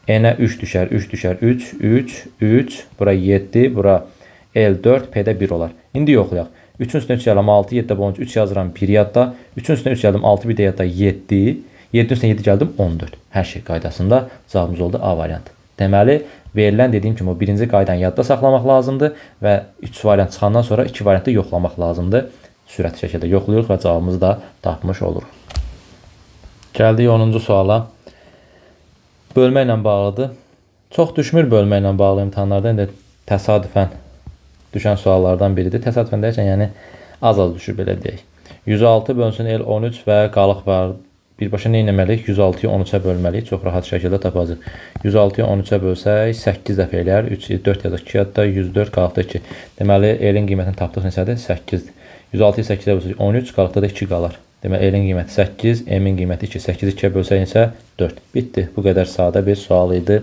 N'ə 3 düşər, 3 düşər, 3, 3, 3, bura 7, bura L4, P'də 1 olar. İndi yoxlayaq. 3-ün üstünə 3 gələm 6, 7-də bu 13, 3 yazıram 1 yadda. 3-ün üstünə 3 gəldim 6, 1 də yadda 7. 7-ün üstünə 7 gəldim 14. Hər şey qaydasında cavabımız oldu A variantı. Deməli, verilən dediyim kimi o birinci qaydanı yadda saxlamaq lazımdır və 3 variant çıxandan sonra 2 variantı yoxlamaq lazımdır. Sürətli şəkildə yoxlayırıq və cavabımızı da tapmış oluruq. Gəldik 10-cu suala. Bölmə ilə bağlıdır. Çox düşmür bölmə ilə bağlı imtahanlarda, indi təsadüfən düşən suallardan biridir. Təsadüfən deyəcəkən, yəni az düşür belə deyək. 106 bölünsün L 13 və qalıq var. Birbaşa nə etməliyik? 106-yı 13-ə bölməliyik. Çox rahat şəkildə tapacağıq. 106-yı 13-ə bölsək 8 dəfə eləyər. 3, 4 yazaq 2 yadda, 104 qalıqda 2. Deməli, L-in qiymətini tapdıq neçədir? 8-dir. 106-yı 8-ə bölsək 13, qalıqda da 2 qalar. Deməli, L-in qiyməti 8, M-in qiyməti 2. 8-i 2-yə bölsək neçə? 4. Bitdi. Bu qədər sadə bir sual idi.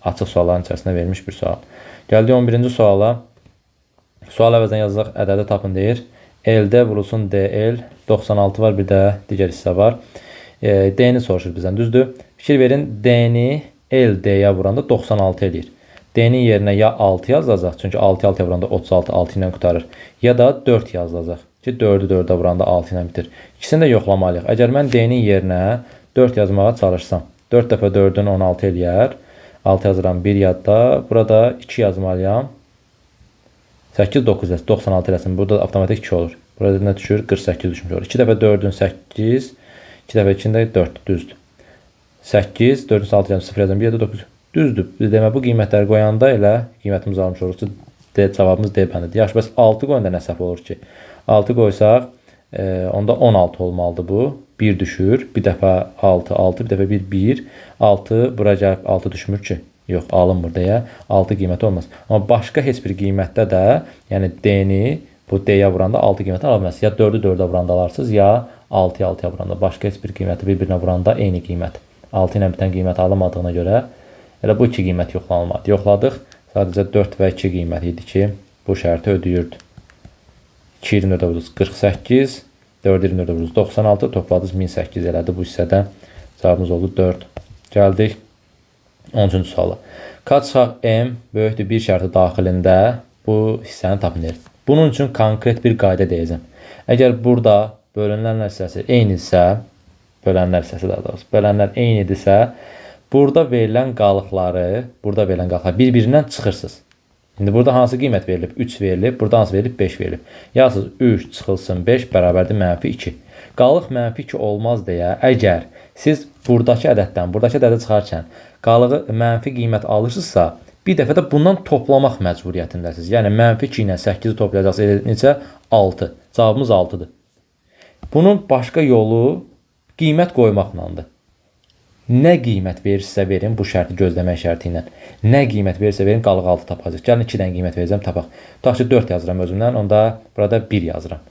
Açıq sualların içərisində verilmiş bir sual. Gəldik 11-ci suala. Sual əvəzdən yazacaq, ədədi tapın deyir. L-də vurulsun DL, 96 var, bir də digər hissə var. D-ni soruşur bizdən, düzdür? Fikir verin, D-ni L-D-yə vuranda 96 eləyir. D-nin yerinə ya 6 yazılacaq, çünki 6-ya 6-ya vuranda 36, 6 ilə qutarır. Ya da 4 yazılacaq ki, 4-ü 4-ə vuranda 6 ilə bitir. İkisini də yoxlamalıyıq. Əgər mən D-nin yerinə 4 yazmağa çalışsam, 4 dəfə 4-ün 16 eləyər. 6 yazıram 1 yadda. Burada 2 yazmalıyam. 8, 9 yazsın, 96 eləsin. Burada avtomatik 2 olur. Burada nə düşür? 48 düşmüş olur. 2 dəfə 4-ün 8, 2 dəfə 2-nin də 4, düzdür. 8, 4-ün 6 yazım, 0 yazım, 1 də 9. Düzdür. Demə bu qiymətləri qoyanda elə qiymətimizi almış oluruq. Cavabımız D bəndidir. Yaxşı, bəs 6 qoyanda nə səhv olur ki? 6 qoysaq, onda 16 olmalıdır bu. 1 düşür. Bir dəfə 6, 6, bir dəfə 1, 1. 6, bura gəlib 6 düşmür ki. Yox, alınmır deyə 6 qiyməti olmaz. Amma başqa heç bir qiymətdə də, yəni D-ni bu D-yə vuranda 6 qiyməti ala bilməzsiniz. Ya 4-ü 4-ə vuranda alarsınız, ya 6-ya 6-ya vuranda. Başqa heç bir qiyməti bir-birinə vuranda eyni qiymət. 6 ilə bitən qiymət alınmadığına görə elə bu iki qiymət yoxlanılmadı. Yoxladıq. Sadəcə 4 və 2 qiymət idi ki, bu şərti ödəyirdi. 2 24-ə vururuz 48, 4 24-ə vururuz 96, topladınız 1008 elədi. Bu hissədə cavabımız oldu 4. Gəldik 13-cü suala. Kaçaq M böyükdür 1 şərti daxilində bu hissəni tapın edir. Bunun üçün konkret bir qayda deyəcəm. Əgər burada bölünənlər hissəsi eynidirsə, bölənlər eynidirsə, burada verilən qalıqları bir-birindən çıxırsınız. İndi burada hansı qiymət verilib? 3 verilib, burada hansı verilib? 5 verilib. Yazsınız 3 çıxılsın 5 bərabərdir mənfi 2. Qalıq mənfi 2 olmaz deyə, əgər siz buradakı ədədi çıxarkən qalığı mənfi qiymət alırsınızsa, bir dəfə də bundan toplamaq məcburiyyətindəsiniz. Yəni mənfi 2 ilə 8-i toplayacaqsınız. Necə? 6. Cavabımız 6-dır. Bunun başqa yolu qiymət qoymaqlandır. Nə qiymət verirsə verin, bu şərti gözləmək şərti ilə. Nə qiymət verirsə verin, qalıq 6 tapacaq. Gəlin 2-dən qiymət verəcəm, tapaq. Tutaq ki, 4 yazıram özümdən, onda burada 1 yazıram.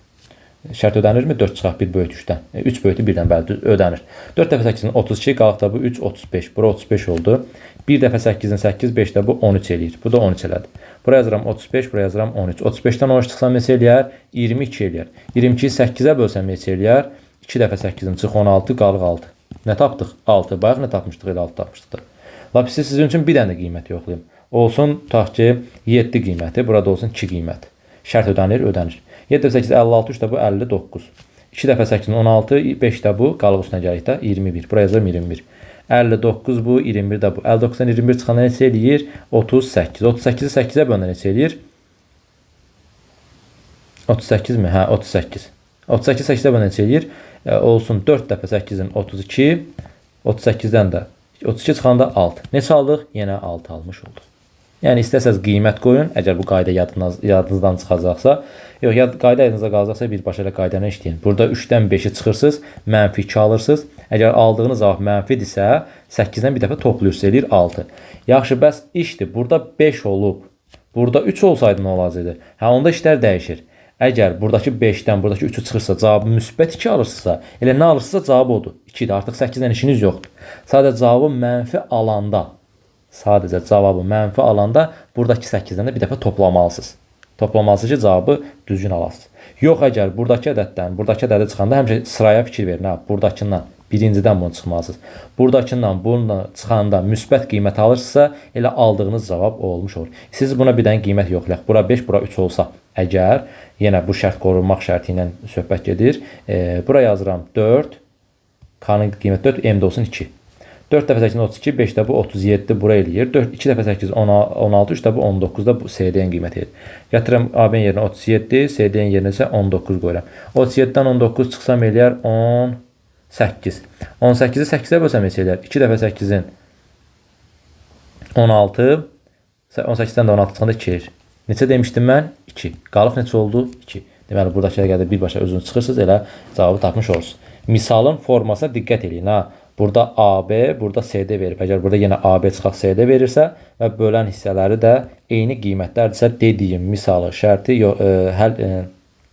Şərt ödənirmi? 4 çıxaq 1 böyük 3-dən. 3 böyükdür 1-dən, bəli, ödənir. 4 dəfə 8-in 32, qalıq da bu 3, 35. Bura 35 oldu. 1 dəfə 8-in 8, 5 də bu 13 eləyir. Bu da 13 elədi. Buraya yazıram 35, buraya yazıram 13. 35-dən 13 çıxsam neçə eləyər? 22 eləyər. 22-yi 8-ə bölsəm neçə eləyər? 2 dəfə 8-in çıx 16, qalıq 6. Nə tapdıq? 6. Bayaq nə tapmışdıq? Elə 6 tapmışdıq da. Lapisi sizin üçün bir dənə qiymət yoxlayım. Olsun, tutaq ki, 7 qiyməti, burada olsun 2 qiymət. Şərt ödənir, ödənir. 7 dəfə 8, 56, 3 də bu 59. 2 dəfə 8, 16, 5 də bu, qalıq üstünə gəlir də 21. Buraya yazıram 21. 59 bu, 21 də bu. 59-dan 21 çıxanda neçə eləyir? 38. 38-i 8-ə bölündə neçə eləyir? 38 mi? Hə, 38. 38 8-ə bölündə neçə eləyir? Olsun 4 dəfə 8-in 32. 38-dən də 32 çıxanda 6. Neçə aldıq? Yenə 6 almış olduq. Yəni istəsəz qiymət qoyun, əgər bu qayda yadınızdan çıxacaqsa. Yox, qayda yadınızda qalacaqsa birbaşa ilə qaydanı işləyin. Burada 3-dən 5-i çıxırsınız, mənfi 2 alırsınız. Əgər aldığınız cavab mənfidirsə, 8-dən bir dəfə toplayırsınız, eləyir 6. Yaxşı, bəs işdir. Burada 5 olub, burada 3 olsaydı nə olacaqdı? Hə, onda işlər dəyişir. Əgər buradakı 5-dən buradakı 3-ü çıxırsa, cavabı müsbət 2 alırsınızsa, elə nə alırsınızsa cavab odur. 2-dir. Artıq 8-dən işiniz yoxdur. Sadəcə cavabı mənfi alanda, buradakı 8-dən də bir dəfə toplamalısınız. Toplamalısınız ki, cavabı düzgün alasınız. Yox, əgər buradakı ədəddən, buradakı ədədi çıxanda həmişə sıraya fikir verin. Buradakından Birincidən bunu çıxmalısınız. Buradakından bununla çıxanda müsbət qiymət alırsınızsa, elə aldığınız cavab o olmuş olur. Siz buna bir dənə qiymət yoxlayaq. Bura 5, bura 3 olsa, əgər yenə bu şərt qorunmaq şərti ilə söhbət gedir. Bura yazıram 4. K-nın qiyməti 4, M-də olsun 2. 4 dəfə 8 32, 5 də bu 37 bura eləyir. 4 2 dəfə 8 16, 3 də bu 19 da bu CD-nin qiyməti edir. Gətirəm AB-nin yerinə 37, CD-nin yerinə isə 19 qoyuram. 37-dən 19 çıxsam eləyər 18. 18-i 8-ə bölsəm neçə eləyər? 2 dəfə 8-in 16, 18-dən də 16 çıxanda 2 eləyir. Neçə demişdim mən? 2. Qalıq neçə oldu? 2. Deməli buradakılara qədər birbaşa özünüz çıxırsınız, elə cavabı tapmış olursunuz. Misalın formasına diqqət edin ha. Burada AB, burada CD verib. Əgər burada yenə AB çıxaq CD verirsə və bölən hissələri də eyni qiymətlərdirsə, dediyim misalı, şərti,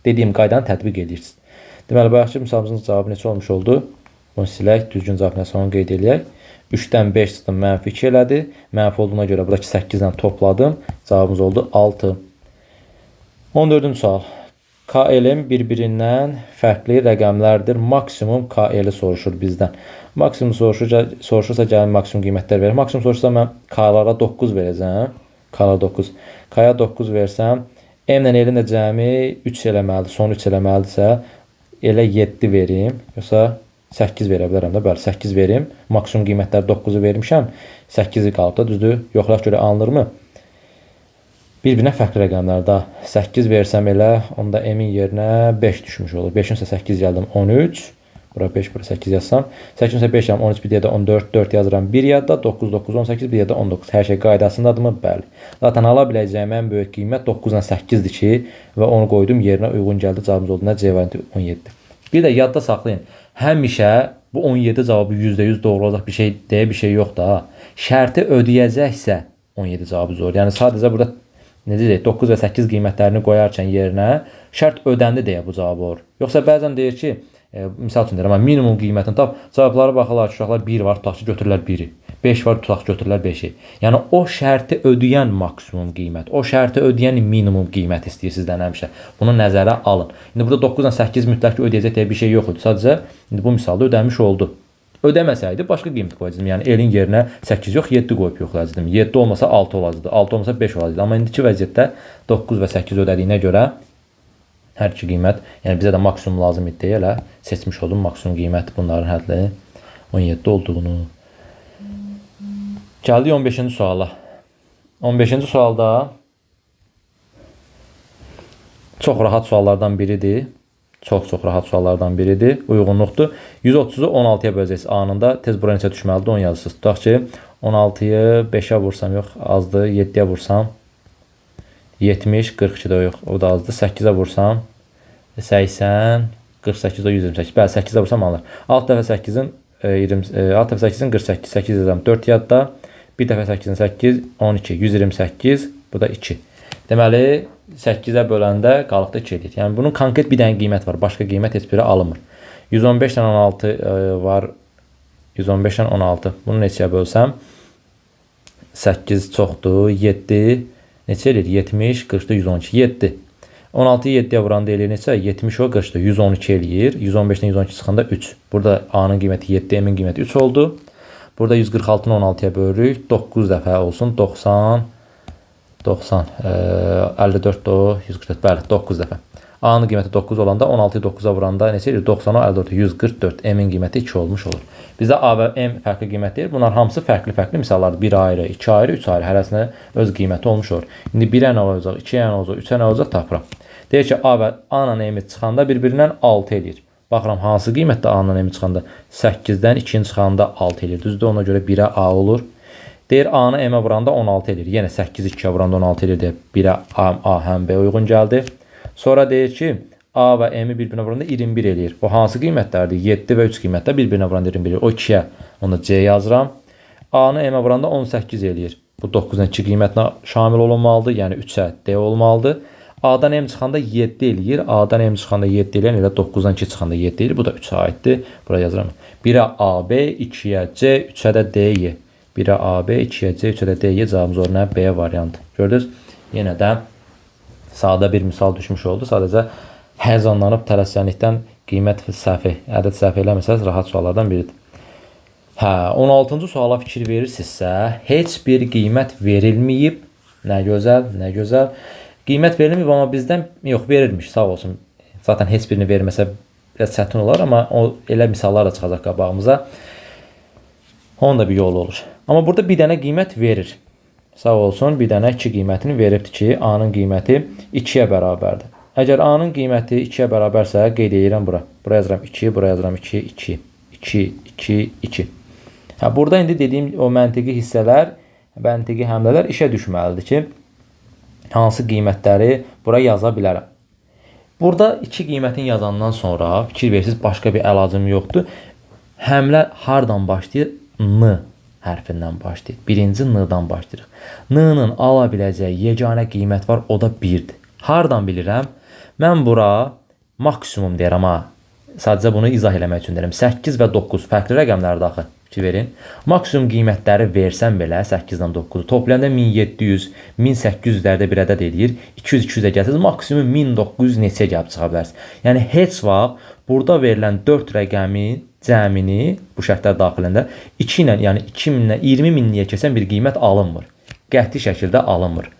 dediyim qaydanı tətbiq edirsiniz. Deməli, bayaqçı misalımızın cavabı neçə olmuş oldu? Bunu silək, düzgün cavab nəsə onu qeyd edək. 3-dən 5 çıxdım, mənfi 2 elədi. Mənfi olduğuna görə buradakı 8-dən topladım. Cavabımız oldu 6. 14-cü sual. KL-in bir-birindən fərqli rəqəmlərdir. Maksimum KL-i soruşur bizdən. Maksimum soruşursa gəlin maksimum qiymətlər verir. Maksimum soruşursa mən K-lara 9 verəcəm. K-lara 9. K-ya 9 versəm, M-lə L-in də cəmi 3 eləməlidir. Son 3 eləməlidirsə, elə 7 verim. Yoxsa 8 verə bilərəm də. Bəli, 8 verim. Maksimum qiymətləri 9-u vermişəm. 8-i qalıb da, düzdür? Yoxlayaq görə alınırmı? Bir-birinə fərqli rəqəmlərdə 8 versəm elə, onda M-in yerinə 5 düşmüş olur. 5-in isə 8 gəldim 13. Bura 5, bura 8 yazsam. 8-in isə 5 yazsam, 13 bir yerdə 14, 4 yazıram. 1 yerdə 9, 9, 18 bir yerdə 19. Hər şey qaydasındadır mı? Bəli. Zaten ala biləcəyim ən böyük qiymət 9 ilə 8-dir ki, və onu qoydum yerinə uyğun gəldi. Cavabımız oldu nə? C variantı 17. Bir də yadda saxlayın. Həmişə bu 17 cavabı %100 doğru olacaq bir şey deyə bir şey yoxdur ha. Şərti ödəyəcəksə 17 cavabı zor. Yəni sadəcə burada necə deyək, 9 və 8 qiymətlərini qoyarkən yerinə şərt ödəndi deyə bu cavab olur. Yoxsa bəzən deyir ki, misal üçün deyirəm, minimum qiymətini tap, cavablara baxırlar ki, uşaqlar 1 var, tutaq ki, götürürlər 1-i. 5 var, tutaq ki, götürürlər 5-i. Yəni o şərti ödəyən maksimum qiymət, o şərti ödəyən minimum qiymət istəyir sizdən həmişə. Bunu nəzərə alın. İndi burada 9 ilə 8 mütləq ödəyəcək deyə bir şey yox idi. Sadəcə indi bu misalda ödəmiş oldu. Ödəməsəydi başqa qiymət qoyacaqdım. Yəni elin yerinə 8 yox, 7 qoyub yoxlayacaqdım. 7 olmasa 6 olacaqdı. 6 olmasa 5 olacaqdı. Amma indiki vəziyyətdə 9 və 8 ödədiyinə görə hər iki qiymət, yəni bizə də maksimum lazım idi deyə elə seçmiş oldum maksimum qiymət bunların hədli 17 olduğunu. Gəldik 15-ci suala. 15-ci sualda çox rahat suallardan biridir. Çox rahat suallardan biridir. Uyğunluqdur. 130-u 16-ya böləcəksiniz anında. Tez bura neçə düşməlidir? 10 yazırsınız. Tutaq ki, 16-yı 5-ə vursam, yox, azdır. 7-yə vursam, 70, 42 də yox, o da azdır. 8-ə vursam, 80, 48, 128. Bəli, 8-ə vursam alır. 6 dəfə 8-in 6 dəfə 8-in 48, 8 yazıram. 4 yadda, 1 dəfə 8-in 8, 12, 128, bu da 2. Deməli, 8-ə böləndə qalıqda 2 edir. Yəni, bunun konkret bir dənə qiymət var. Başqa qiymət heç biri alınmır. 115 ilə 16 var. 115 ilə 16. Bunu neçəyə bölsəm? 8 çoxdur. 7 neçə edir? 70, 40-da 112. 7. 16-yı 7-yə vuranda eləyir neçə? 70 o 40-da 112 eləyir. 115-dən 112 çıxanda 3. Burada A-nın qiyməti 7, M-in qiyməti 3 oldu. Burada 146-nı 16-ya bölürük. 9 dəfə olsun. 90, 54 o 144. Bəli, 9 dəfə. A-nın qiyməti 9 olanda 16-yı 9-a vuranda neçə edir? 90 o 54, 144. M-in qiyməti 2 olmuş olur. Bizdə A və M fərqli qiymət deyil. Bunlar hamısı fərqli misallardır. 1 ayrı, 2 ayrı, 3 ayrı. Hərəsinə öz qiyməti olmuş olur. İndi 1-ə nə olacaq, 2-yə nə olacaq, 3-ə nə olacaq tapıram. Deyək ki, A və A-nın M-i çıxanda bir-birindən 6 eləyir. Baxıram, hansı qiymətdə A-nın M-i çıxanda? 8-dən 2-ni çıxanda 6 eləyir. Düzdür, ona görə 1-ə A olur. Deyir, A-nı M-ə vuranda 16 eləyir. Yenə 8-i 2-yə vuranda 16 eləyir deyə 1-ə A həm B uyğun gəldi. Sonra deyir ki, A və M-i bir-birinə vuranda 21 eləyir. O hansı qiymətlərdir? 7 və 3 qiymətlər bir-birinə vuranda 21 eləyir. O 2-yə, onda C yazıram. A-nı M-ə vuranda 18 eləyir. Bu 9-dan 2 qiymətinə şamil olunmalıdır. Yəni 3-ə D olmalıdır. A-dan M çıxanda 7 eləyir. A-dan M çıxanda 7 eləyir. Elə 9-dan 2 çıxanda 7 eləyir. Bu da 3-ə aiddir. Buraya yazıram. 1-ə AB, 2-yə C, 3-ə də D-yi. 1-ə AB, 2-yə C, 3-ə də D-yi. Cavabımız oraya B variantı. Gördünüz? Yenə də sadə bir misal düşmüş oldu. Sadəcə həzanlanıb tələskənlikdən Qiymət səhvi, ədəd səhvi eləməsəz rahat suallardan biridir. Hə, 16-cı suala fikir verirsinizsə, heç bir qiymət verilməyib. Nə gözəl, nə gözəl. Qiymət verilməyib, amma bizdən yox verilmiş, sağ olsun. Zaten heç birini verməsə biraz çətin olar, amma o elə misallar da çıxacaq qabağımıza. Onun da bir yolu olur. Amma burada bir dənə qiymət verir. Sağ olsun, bir dənə 2 qiymətini veribdir ki, A-nın qiyməti 2-yə bərabərdir. Əgər A-nın qiyməti 2-yə bərabərsə, qeyd edirəm bura. Bura yazıram 2, bura yazıram 2, 2, 2, 2, 2. Hə, burada indi dediyim o məntiqi hissələr, məntiqi həmlələr işə düşməlidir ki, hansı qiymətləri bura yaza bilərəm. Burada 2 qiymətin yazandan sonra fikir verirsiniz, başqa bir əlacım yoxdur. Həmlə hardan başlayır? N hərfindən başlayır. Birinci N-dan başlayırıq. N-nın ala biləcəyi yeganə qiymət var, o da 1-dir. Hardan bilirəm? Mən bura maksimum deyirəm ha. Sadəcə bunu izah eləmək üçün deyirəm. 8 və 9 fərqli rəqəmlərdir axı. Fikir verin. Maksimum qiymətləri versəm belə 8-dən 9-u toplayanda 1700, 1800-lərdə bir ədəd eləyir. 200, 200-ə gəlsəz maksimum 1900 neçə gəlib çıxa bilərsiniz. Yəni heç vaxt burada verilən 4 rəqəmin cəmini bu şərtlər daxilində 2 ilə, yəni 2000-lə 20.000-liyə keçən bir qiymət alınmır. Qəti şəkildə alınmır.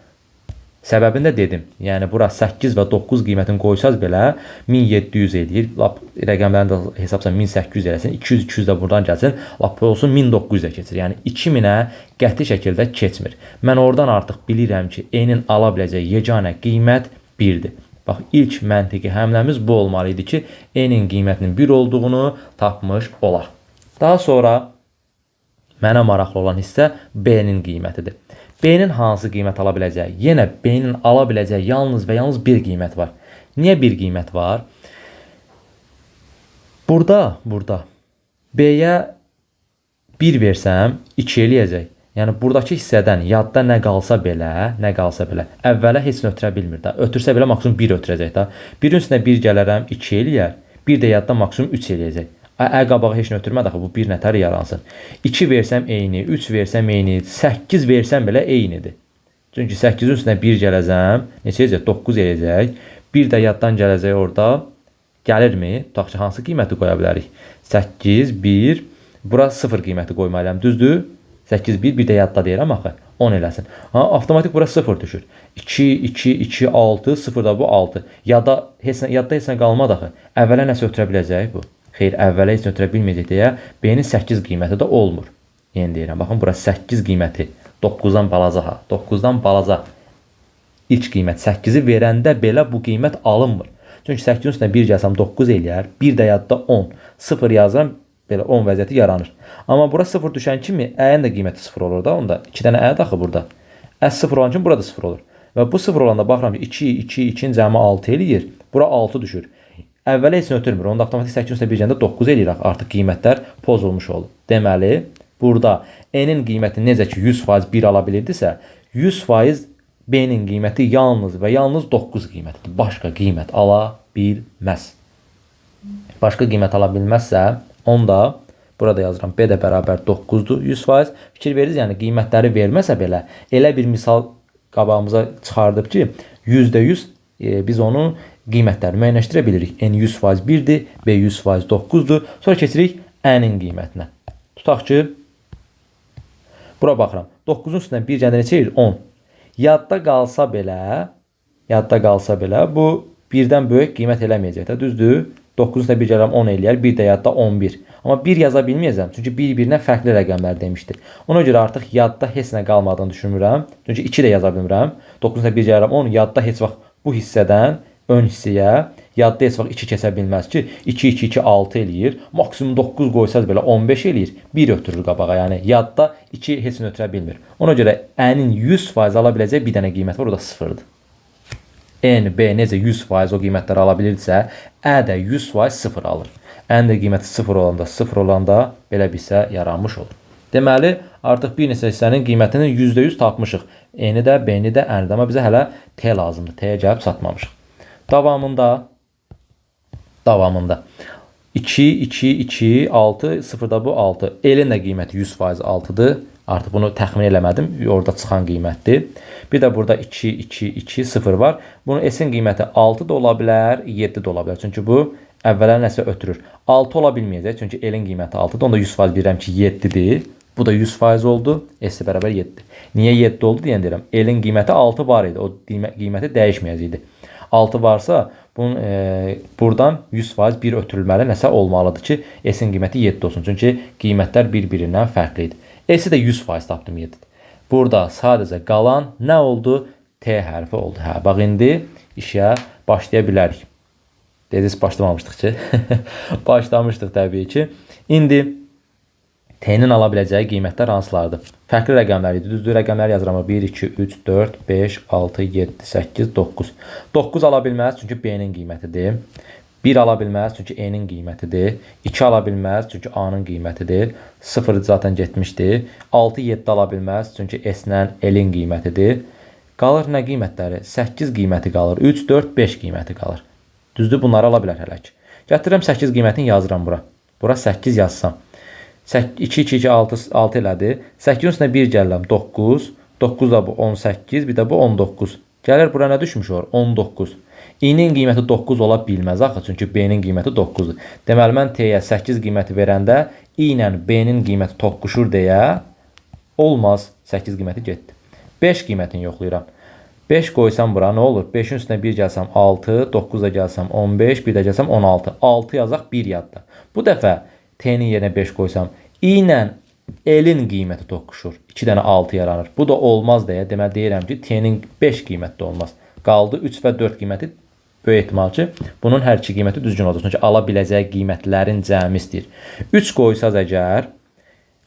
Səbəbini də dedim. Yəni bura 8 və 9 qiymətini qoysaz belə 1700 eləyir. Lap rəqəmlərini də hesabsan 1800 eləsin. 200, 200 də buradan gəlsin. Lap olsun 1900-ə keçir. Yəni 2000-ə qəti şəkildə keçmir. Mən oradan artıq bilirəm ki, E-nin ala biləcəyi yeganə qiymət 1-dir. Bax, ilk məntiqi həmləmiz bu olmalı idi ki, E-nin qiymətinin 1 olduğunu tapmış olaq. Daha sonra mənə maraqlı olan hissə B-nin qiymətidir. B-nin hansı qiymət ala biləcəyi? Yenə B-nin ala biləcəyi yalnız və yalnız bir qiymət var. Niyə bir qiymət var? Burada B-yə 1 versəm 2 eləyəcək. Yəni buradakı hissədən yadda nə qalsa belə, əvvələ heç nə ötürə bilmir də. Ötürsə belə maksimum 1 ötürəcək də. 1-in üstünə 1 gələrəm 2 eləyər. 1 də yadda maksimum 3 eləyəcək. Qabağa heç nə ötürmədi axı, bu bir nətər yaransın. 2 versəm eyni, 3 versəm eyni, 8 versəm belə eynidir. Çünki 8-in üstünə 1 gələcəm, neçə eləyəcək? 9 eləyəcək. 1 də yaddan gələcək orada. Gəlirmi? Tutaq ki, hansı qiyməti qoya bilərik? 8, 1, bura 0 qiyməti qoymalıyam, düzdür? 8, 1, bir də yadda deyirəm axı, 10 eləsin. Avtomatik bura 0 düşür. 2, 2, 2, 6, 0 da bu 6. Yadda heç nə qalmadı axı. Əvvələ nəsə ötürə biləcək bu. Xeyr, əvvələ heç nə ötürə bilməyəcək deyə B-nin 8 qiyməti də olmur. Yeni deyirəm, baxın, bura 8 qiyməti. 9-dan balaca ha. 9-dan balaca. İlk qiymət 8-i verəndə belə bu qiymət alınmır. Çünki 8-in üstünə 1 gəlsəm 9 eləyər. 1 də yadda 10. 0 yazıram, belə 10 vəziyyəti yaranır. Amma bura 0 düşən kimi ə-nin də qiyməti 0 olur da onda. 2 dənə ə daxı burada. Ə 0 olan kimi burada 0 olur. Və bu 0 olanda baxıram ki 2, 2, 2-nin cəmi 6 eləyir. Bura 6 düşür. Əvvələ heç nə ötürmür. Onda avtomatik 8-in üstünə 1 gəndə 9 eləyir. Artıq qiymətlər pozulmuş olur. Deməli, burada N-in qiyməti necə ki 100% 1 ala bilirdisə, 100% B-nin qiyməti yalnız və yalnız 9 qiymətidir. Başqa qiymət ala bilməz. Başqa qiymət ala bilməzsə, onda burada yazıram B də bərabər 9-dur 100%. Fikir verirsiniz, yəni qiymətləri verməsə belə elə bir misal qabağımıza çıxardıb ki, %100 biz onun qiymətləri müəyyənləşdirə bilirik. N 100% 1-dir, B 100% 9-dur. Sonra keçirik N-in qiymətinə. Tutaq ki, bura baxıram. 9-un üstündən 1 gəndə neçə eləyir? 10. Yadda qalsa belə bu 1-dən böyük qiymət eləməyəcək də, düzdür? 9-un üstünə 1 gəlirəm 10 eləyər, 1 də yadda 11. Amma 1 yaza bilməyəcəm, çünki bir-birinə fərqli rəqəmlər demişdir. Ona görə artıq yadda heç nə qalmadığını düşünmürəm. Çünki 2 də yaza bilmirəm. 9-un üstünə 1 gəlirəm 10, yadda heç vaxt bu hissədən ön hissəyə yadda heç vaxt 2 keçə bilməz ki, 2, 2, 2, 6 eləyir. Maksimum 9 qoysaz belə 15 eləyir. 1 ötürür qabağa, yəni yadda 2 heç nə ötürə bilmir. Ona görə N-in 100% ala biləcəyi bir dənə qiymət var, o da 0-dır. N, B necə 100% o qiymətləri ala bilirsə, Ə də 100% 0 alır. N də qiyməti 0 olanda belə bir hissə yaranmış olur. Deməli, artıq bir neçə hissənin qiymətinin %100 tapmışıq. N-i də, B-ni də, N-i də, amma bizə hələ T lazımdır. T-yə gəlib çatmamışıq. Davamında 2, 2, 2, 6, 0 da bu 6. L-in də qiyməti 100% 6-dır. Artıq bunu təxmin eləmədim. Orada çıxan qiymətdir. Bir də burada 2, 2, 2, 0 var. Bunun S-in qiyməti 6 da ola bilər, 7 də ola bilər. Çünki bu əvvələ nəsə ötürür. 6 ola bilməyəcək, çünki L-in qiyməti 6-dır. Onda 100% bilirəm ki, 7-dir. Bu da 100% oldu. S bərabər 7. Niyə 7 oldu deyən deyirəm. L-in qiyməti 6 var idi. O qiyməti dəyişməyəcəkdi. 6 varsa, bunun buradan 100% bir ötürülməli nəsə olmalıdır ki, S-in qiyməti 7 olsun. Çünki qiymətlər bir-birindən fərqli idi. S-i də 100% tapdım 7-dir. Burada sadəcə qalan nə oldu? T hərfi oldu. Hə, bax indi işə başlaya bilərik. Dediniz başlamamışdıq ki. Başlamışdıq təbii ki. İndi T-nin ala biləcəyi qiymətlər hansılardır? Fərqli rəqəmlər idi. Düzdür, rəqəmləri yazıram. 1, 2, 3, 4, 5, 6, 7, 8, 9. 9 ala bilməz, çünki B-nin qiymətidir. 1 ala bilməz, çünki E-nin qiymətidir. 2 ala bilməz, çünki A-nın qiymətidir. 0 zaten getmişdir. 6, 7 ala bilməz, çünki S-lə L-in qiymətidir. Qalır nə qiymətləri? 8 qiyməti qalır. 3, 4, 5 qiyməti qalır. Düzdür, bunları ala bilər hələ ki. Gətirirəm 8 qiymətini yazıram bura. Bura 8 yazsam. 2, 2, 2, 6 elədi. 8-in üstünə 1 gəlirəm. 9. 9 da bu 18. Bir də bu 19. Gəlir bura nə düşmüş olur? 19. I-nin qiyməti 9 ola bilməz axı. Çünki B-nin qiyməti 9-dur. Deməli, mən T-yə 8 qiyməti verəndə I ilə B-nin qiyməti toqquşur deyə olmaz. 8 qiyməti getdi. 5 qiymətini yoxlayıram. 5 qoysam bura nə olur? 5-in üstünə 1 gəlsəm 6, 9 da gəlsəm 15, 1 də gəlsəm 16. 6 yazaq 1 yadda. Bu dəfə T-nin yerinə 5 qoysam, I ilə L-in qiyməti toqquşur. 2 dənə 6 yaranır. Bu da olmaz deyə deməli deyirəm ki, T-nin 5 qiyməti də olmaz. Qaldı 3 və 4 qiyməti böyük ehtimal ki, bunun hər iki qiyməti düzgün olacaq. Çünki ala biləcəyi qiymətlərin cəmi istəyir. 3 qoysaz əgər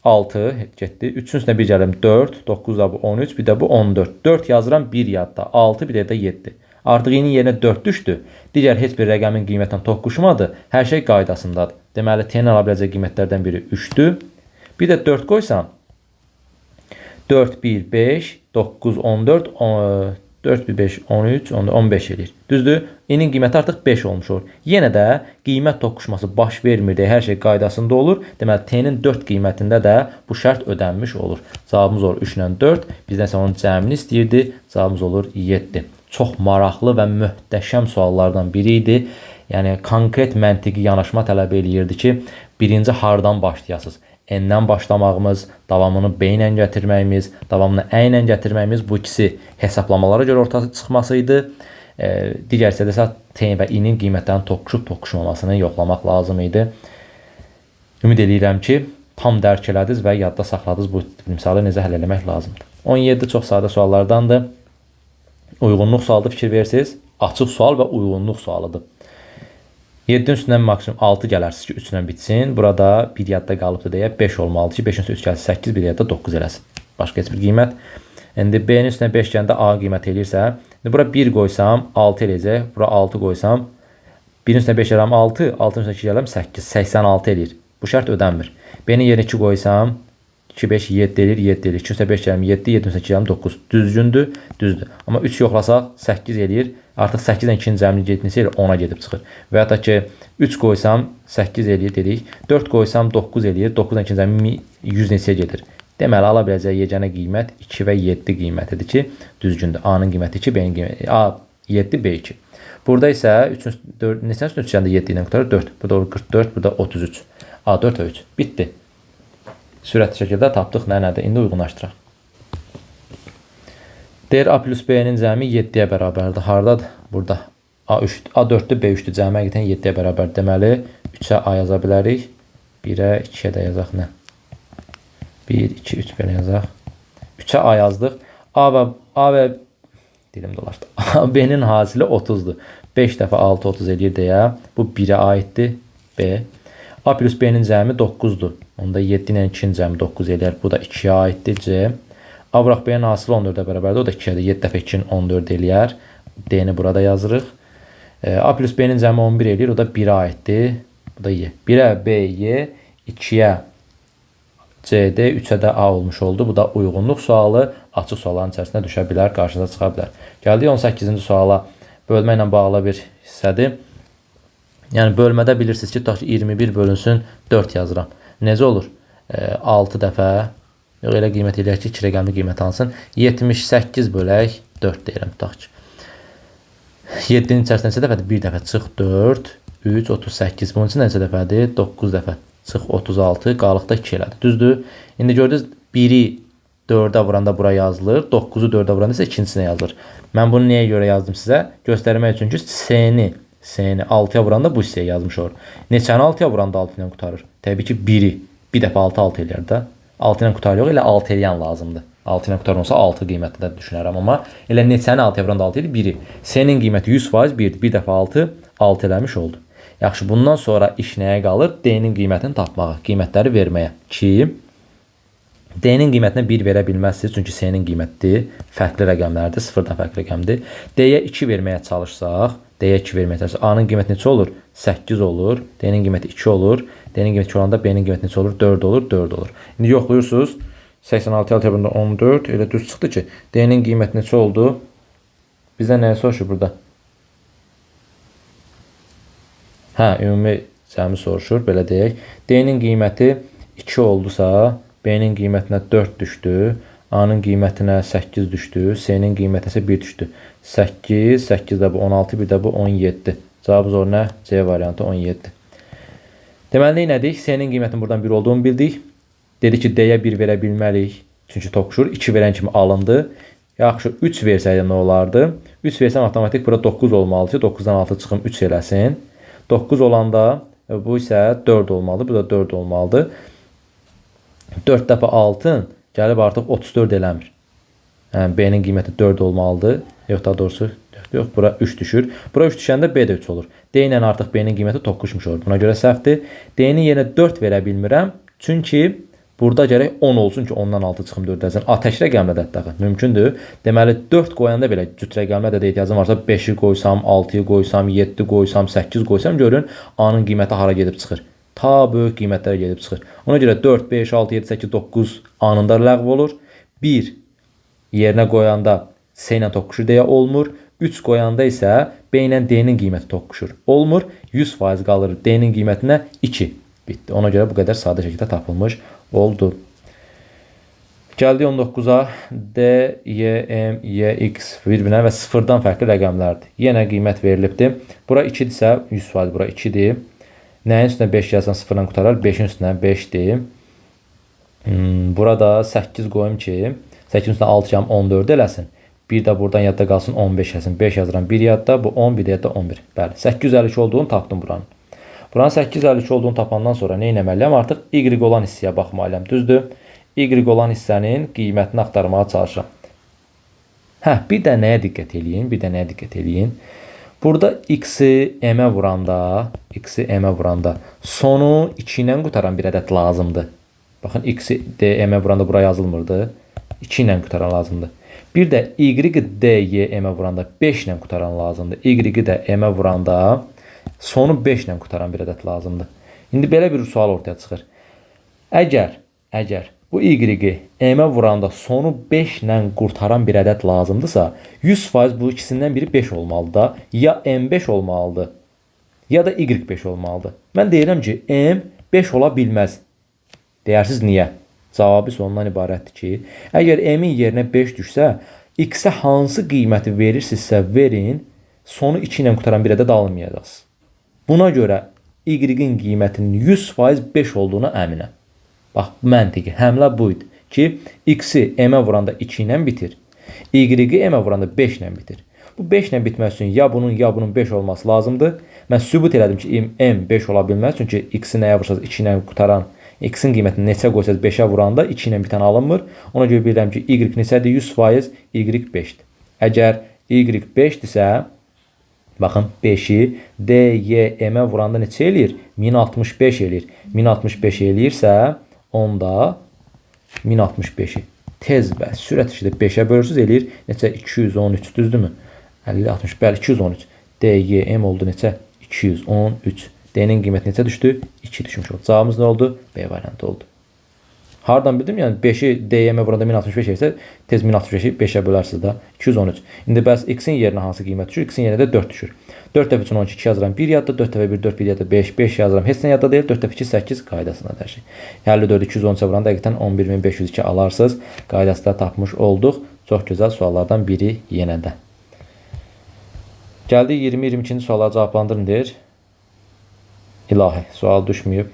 6 getdi. 3-ün üstünə 1 gəlim 4, 9 da bu 13, bir də bu 14. 4 yazıram 1 yadda. 6 bir də 7. Artıq i-nin yerinə 4 düşdü. Digər heç bir rəqəmin qiymətlə toqquşmadı. Hər şey qaydasındadır. Deməli, T-nin ala biləcəyi qiymətlərdən biri 3-dür. Bir də 4 qoysam 4, 1, 5, 9, 14, 4, 1, 5, 13, 15 edir. Düzdür? I-nin qiyməti artıq 5 olmuş olur. Yenə də qiymət toqquşması baş vermir deyə hər şey qaydasında olur. Deməli, T-nin 4 qiymətində də bu şərt ödənmiş olur. Cavabımız olur 3 ilə 4. Bizdən isə onun cəmini istəyirdi. Cavabımız olur 7. Çox maraqlı və möhtəşəm suallardan biri idi. Yəni, konkret məntiqi yanaşma tələb eləyirdi ki, birinci hardan başlayasınız? N-dən başlamağımız, davamını B ilə gətirməyimiz, davamını Ə ilə gətirməyimiz bu ikisi hesablamalara görə ortaya çıxması idi. Digər hissədə T və I-nin qiymətlərinin toqquşub-toqquşmamasını yoxlamaq lazım idi. Ümid edirəm ki, tam dərk elədiniz və yadda saxladınız bu misalı necə həll eləmək lazımdır. 17 çox sadə suallardandır. Uyğunluq sualıdır, fikir verirsiniz. Açıq sual və uyğunluq sualıdır. 7-nin üstündən maksimum 6 gələrsiniz ki, 3 ilə bitsin. Burada 1 yadda qalıbdır deyə 5 olmalıdır ki, 5-in üstünə 3 gəlsin 8, 1 yadda 9 eləsin. Başqa heç bir qiymət. İndi B-nin üstünə 5 gəndə A qiymət eləyirsə, bura 1 qoysam 6 eləyəcək. Bura 6 qoysam 1-in üstünə 5 gələm 6, 6-ın üstünə 2 gələm 8, 86 eləyir. Bu şərt ödənmir. B-nin yerinə 2 qoysam 2, 5, 7 eləyir, 7 eləyir. 2 üstə 5 gələm 7, 7 üstə 2 gələm 9. Düzgündür, düzdür. Amma 3 yoxlasaq 8 eləyir. Artıq 8 ilə 2-nin cəmini getdiyinsə elə 10-a gedib çıxır. Və ya da ki, 3 qoysam 8 eləyir dedik. 4 qoysam 9 eləyir. 9 ilə 2-nin cəmini 100 neçəyə gedir. Deməli, ala biləcəyi yeganə qiymət 2 və 7 qiymətidir ki, düzgündür. A-nın qiyməti 2, B-nin qiyməti A 7, B 2. Burada isə 3 neçənin üstünə 3 gəndə 7 ilə qutarır 4. Burada olur 44, burada 33. A 4 və 3. Bitdi. Sürətli şəkildə tapdıq nədir? İndi uyğunlaşdıraq. Deyir A plus B-nin cəmi 7-yə bərabərdir. Haradadır? Burada. A4-dür, B3-dür. Cəmi həqiqətən 7-yə bərabər. Deməli, 3-ə A yaza bilərik. 1-ə, 2-yə də yazaq nə? 1, 2, 3 belə yazaq. 3-ə A yazdıq. A və dilim dolaşdı. B-nin hasili 30-dur. 5 dəfə 6, 30 edir deyə. Bu 1-ə aiddir. B. A plus B-nin cəmi 9-dur. Onda 7 ilə 2-nin cəmi 9 edir. Bu da 2-yə aiddir. C. A vuraq B-nin hasili 14-ə bərabərdir. O da 2-yə də 7 dəfə 2-nin 14 eləyər. D-ni burada yazırıq. A plus B-nin cəmi 11 eləyir. O da 1-ə aiddir. Bu da Y. 1-ə B, Y, 2-yə C, D, 3-ə də A olmuş oldu. Bu da uyğunluq sualı açıq sualların içərisində düşə bilər, qarşınıza çıxa bilər. Gəldik 18-ci suala. Bölmə ilə bağlı bir hissədir. Yəni, bölmədə bilirsiniz ki, tutaq ki, 21 bölünsün 4 yazıram. Necə olur? 6 dəfə, yox, elə qiymət eləyək ki, 2 rəqəmli qiymət alsın. 78 bölək 4 deyirəm, tutaq ki. 7-nin içərisində neçə dəfədir? 1 dəfə çıx 4, 3, 38. Bunun üçün neçə dəfədir? 9 dəfə. Çıx 36, qalıqda 2 elədi. Düzdür? İndi gördünüz 1-i 4-ə vuranda bura yazılır. 9-u 4-ə vuranda isə ikincisinə yazılır. Mən bunu niyə görə yazdım sizə? Göstərmək üçün ki, S-ni 6-ya vuranda bu hissəyə yazmış olur. Neçəni 6-ya vuranda 6 ilə qutarır? Təbii ki, 1-i bir dəfə 6 eləyər də. 6 ilə qutarır yox, elə 6 eləyən lazımdır. 6 ilə qutarır olsa 6 qiymətli də düşünərəm, amma elə neçəni 6-ya vuranda 6 idi? 1-i. S-nin qiyməti 100% 1-dir. Bir dəfə 6 eləmiş oldu. Yaxşı, bundan sonra iş nəyə qalır? D-nin qiymətini tapmağa, qiymətləri verməyə. Ki, D-nin qiymətinə 1 verə bilməzsiniz, çünki S-nin qiymətidir. Fərqli rəqəmlərdir, sıfırdan fərqli rəqəmdir. D-yə 2 verməyə çalışsaq, A-nın qiyməti neçə olur? 8 olur. D-nin qiyməti 2 olur. D-nin qiyməti 2 olanda B-nin qiyməti neçə olur? 4 olur, 4 olur. İndi yoxlayırsınız. 86 6 14 elə düz çıxdı ki, D-nin qiyməti neçə oldu? Bizə nəyə soruşur burada? Ümumi cəmi soruşur, belə deyək. D-nin qiyməti 2 oldusa, B-nin qiymətinə 4 düşdü, A-nın qiymətinə 8 düşdü, C-nin qiymətinə isə 1 düşdü. 8, 8 də bu 16, bir də bu 17. Cavabımız o nə? C variantı 17. Deməli, nədik? C-nin qiymətinin buradan 1 olduğunu bildik. Dedi ki, D-yə 1 verə bilmərik, çünki toxuşur. 2 verən kimi alındı. Yaxşı, 3 versəydə nə olardı? 3 versəm, avtomatik burada 9 olmalı ki, 9-dan 6 çıxım 3 eləsin. 9 olanda bu isə 4 olmalıdır, bu da 4 olmalıdır. 4 dəfə 6 gəlib artıq 34 eləmir. B-nin qiyməti 4 olmalıdır. Yox, daha doğrusu, yox, bura 3 düşür. Bura 3 düşəndə B də 3 olur. D ilə artıq B-nin qiyməti toqquşmuş olur. Buna görə səhvdir. D-nin yerinə 4 verə bilmirəm. Çünki burada gərək 10 olsun ki, 10-dan 6 çıxım 4 dəzən. Atəş rəqəmlə də daxil mümkündür. Deməli, 4 qoyanda belə cüt rəqəmlə də ehtiyacım varsa 5-i qoysam, 6-yı qoysam, 7 qoysam, 8 qoysam görün, A-nın qiyməti hara gedib çıxır. Ta böyük qiymətlərə gedib çıxır. Ona görə 4, 5, 6, 7, 8, 9 anında ləğv olur. 1 yerinə qoyanda C ilə toqquşur deyə olmur. 3 qoyanda isə B ilə D-nin qiyməti toqquşur. Olmur. 100% qalır D-nin qiymətinə 2. Bitdi. Ona görə bu qədər sadə şəkildə tapılmış oldu. Gəldi 19-a. D, Y, M, Y, X bir-birinə və sıfırdan fərqli rəqəmlərdir. Yenə qiymət verilibdir. Bura 2-dirsə 100% bura 2-dir. Nəyin üstünə 5 yazsan 0-dan qutarar? 5-in üstünə 5-dir. Burada 8 qoyum ki, 8-in üstünə 6 gələm 14 eləsin. Bir də buradan yadda qalsın 15 yazsın. 5 yazıram 1 yadda, bu 10, bir də yadda 11. Bəli, 852 olduğunu tapdım buranın. Buranın 852 olduğunu tapandan sonra nə etməliyəm? Artıq Y olan hissəyə baxmalıyam. Düzdür? Y olan hissənin qiymətini axtarmağa çalışıram. Bir də nəyə diqqət eləyin? Burada X-i M-ə vuranda sonu 2 ilə qutaran bir ədəd lazımdır. Baxın, X-i D-M-ə vuranda bura yazılmırdı. 2 ilə qutaran lazımdır. Bir də Y-i D-Y-M-ə vuranda 5 ilə qutaran lazımdır. Y-i də M-ə vuranda sonu 5 ilə qutaran bir ədəd lazımdır. İndi belə bir sual ortaya çıxır. Əgər bu Y-i M-ə vuranda sonu 5 ilə qurtaran bir ədəd lazımdırsa, 100% bu ikisindən biri 5 olmalıdır da. Ya M5 olmalıdır, ya da Y5 olmalıdır. Mən deyirəm ki, M 5 ola bilməz. Deyərsiniz niyə? Cavabı ondan ibarətdir ki, əgər M-in yerinə 5 düşsə, X-ə hansı qiyməti verirsinizsə verin, sonu 2 ilə qutaran bir ədəd alınmayacaqsınız. Buna görə Y-in qiymətinin 100% 5 olduğuna əminəm. Bax, məntiqi həmlə bu idi ki, X-i M-ə vuranda 2 ilə bitir, Y-i M-ə vuranda 5 ilə bitir. Bu 5 ilə bitmək üçün ya bunun 5 olması lazımdır. Mən sübut elədim ki, M 5 ola bilməz, çünki X-i nəyə vursanız 2 ilə qutaran, X-in qiymətini neçə qoysanız 5-ə vuranda 2 ilə bitən alınmır. Ona görə bilirəm ki, Y neçədir? 100% Y 5-dir. Əgər Y 5-dirsə, baxın, 5-i D, Y, M-ə vuranda neçə eləyir? 1065 eləyir. 1065 eləyirsə, onda 1065-i tez və sürət işdə 5-ə bölürsüz eləyir. Neçə? 213, düzdürmü? 50, 60, bəli, 213. D, Y, M oldu neçə? 213. D-nin qiyməti neçə düşdü? 2 düşmüş oldu. Cavabımız nə oldu? B variantı oldu. Hardan bildim? Yəni 5-i D-yə vuranda 1065 isə tez 1065-i 5-ə bölərsiniz də 213. İndi bəs X-in yerinə hansı qiymət düşür? X-in yerinə də 4 düşür. 4 dəfə üçün 12 yazıram 1 yadda, 4 dəfə 1 4, 1 yadda 5, 5 yazıram. Heç nə yadda deyil. 4 dəfə 2 8 qaydasına dəyişik. 54-ü 213-ə vuranda həqiqətən 11502 alarsınız. Qaydası da tapmış olduq. Çox gözəl suallardan biri yenə də. Gəldi 20-22-ci sualları cavablandırın deyir. İlahi, sual düşməyib.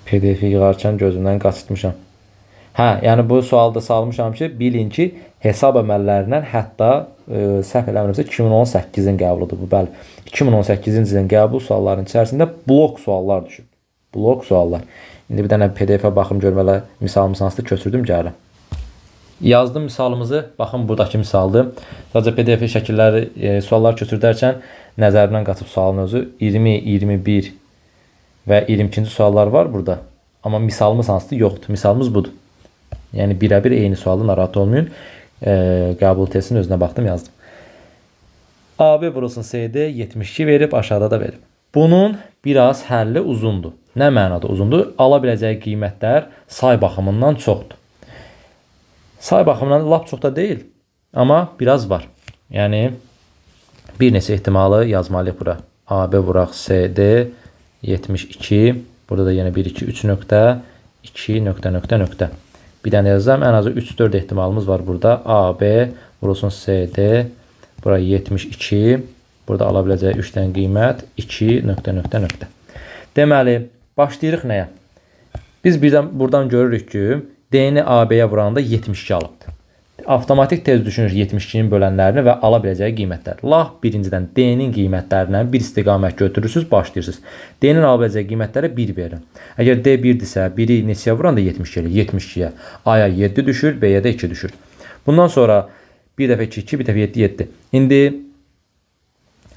PDF yığarkən gözümdən qaçırtmışam. Hə, yəni bu sualda salmışam ki, bilin ki, hesab əməllərindən hətta səhv eləmirəmsə 2018-in qəbuludur bu. Bəli, 2018-ci ilin qəbul suallarının içərisində blok suallar düşüb. Blok suallar. İndi bir dənə PDF-ə baxım görmələ misalımı hansıdır köçürdüm gəlirəm. Yazdım misalımızı. Baxın buradakı misaldır. Sadəcə PDF şəkilləri suallar köçürdərkən nəzərimdən qaçıb sualın özü 20, 21 və 22-ci suallar var burada. Amma misalımız hansıdır? Yoxdur. Misalımız budur. Yəni birə-bir eyni sualı narahat olmayın. Qəbul testinin özünə baxdım, yazdım. AB vurulsun CD 72 verib, aşağıda da verib. Bunun biraz həlli uzundur. Nə mənada uzundur? Ala biləcəyi qiymətlər say baxımından çoxdur. Say baxımından lap çox da deyil, amma biraz var. Yəni bir neçə ehtimalı yazmalıyıq bura. AB vuraq CD 72. Burada da yenə 1, 2, 3 nöqtə, 2 nöqtə, nöqtə, nöqtə. Bir dənə yazsam, ən azı 3-4 ehtimalımız var burada. AB vurulsun CD. Bura 72. Burada ala biləcəyi 3 dənə qiymət 2 nöqtə, nöqtə, nöqtə. Deməli, başlayırıq nəyə? Biz buradan görürük ki, D-ni AB-yə vuranda 72 alıbdır. Avtomatik tez düşünür 72-nin bölənlərini və ala biləcəyi qiymətlər. Laf birincidən D-nin qiymətlərindən bir istiqamət götürürsünüz, başlayırsınız. D-nin ala biləcəyi qiymətlərə 1 verin. Əgər D 1-dirsə, 1-i neçəyə vuranda 72 gəlir? 72-yə. A-ya 7 düşür, B-yə də 2 düşür. Bundan sonra bir dəfə 2, 2, bir dəfə 7, 7. İndi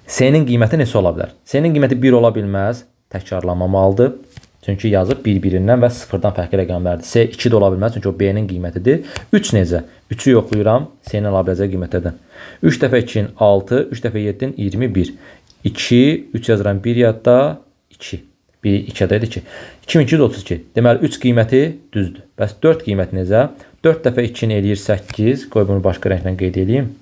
C-nin qiyməti neçə ola bilər? C-nin qiyməti 1 ola bilməz, təkrarlanmamalıdır. Çünki yazıb 1-1-indən və 0-dan fərqli rəqəmlərdir. C 2 də ola bilməz, çünki o B-nin qiymətidir. 3 necə? 3-ü yoxlayıram C-nin ala biləcəyi qiymətlərdən. 3 dəfə 2-nin 6, 3 dəfə 7-nin 21. 2, 3 yazıram 1 yadda, 2. 1, 2 ədədir 2. 2232. Deməli 3 qiyməti düzdür. Bəs 4 qiyməti necə? 4 dəfə 2-ni eləyir 8. Qoy bunu başqa rənglə qeyd edeyim.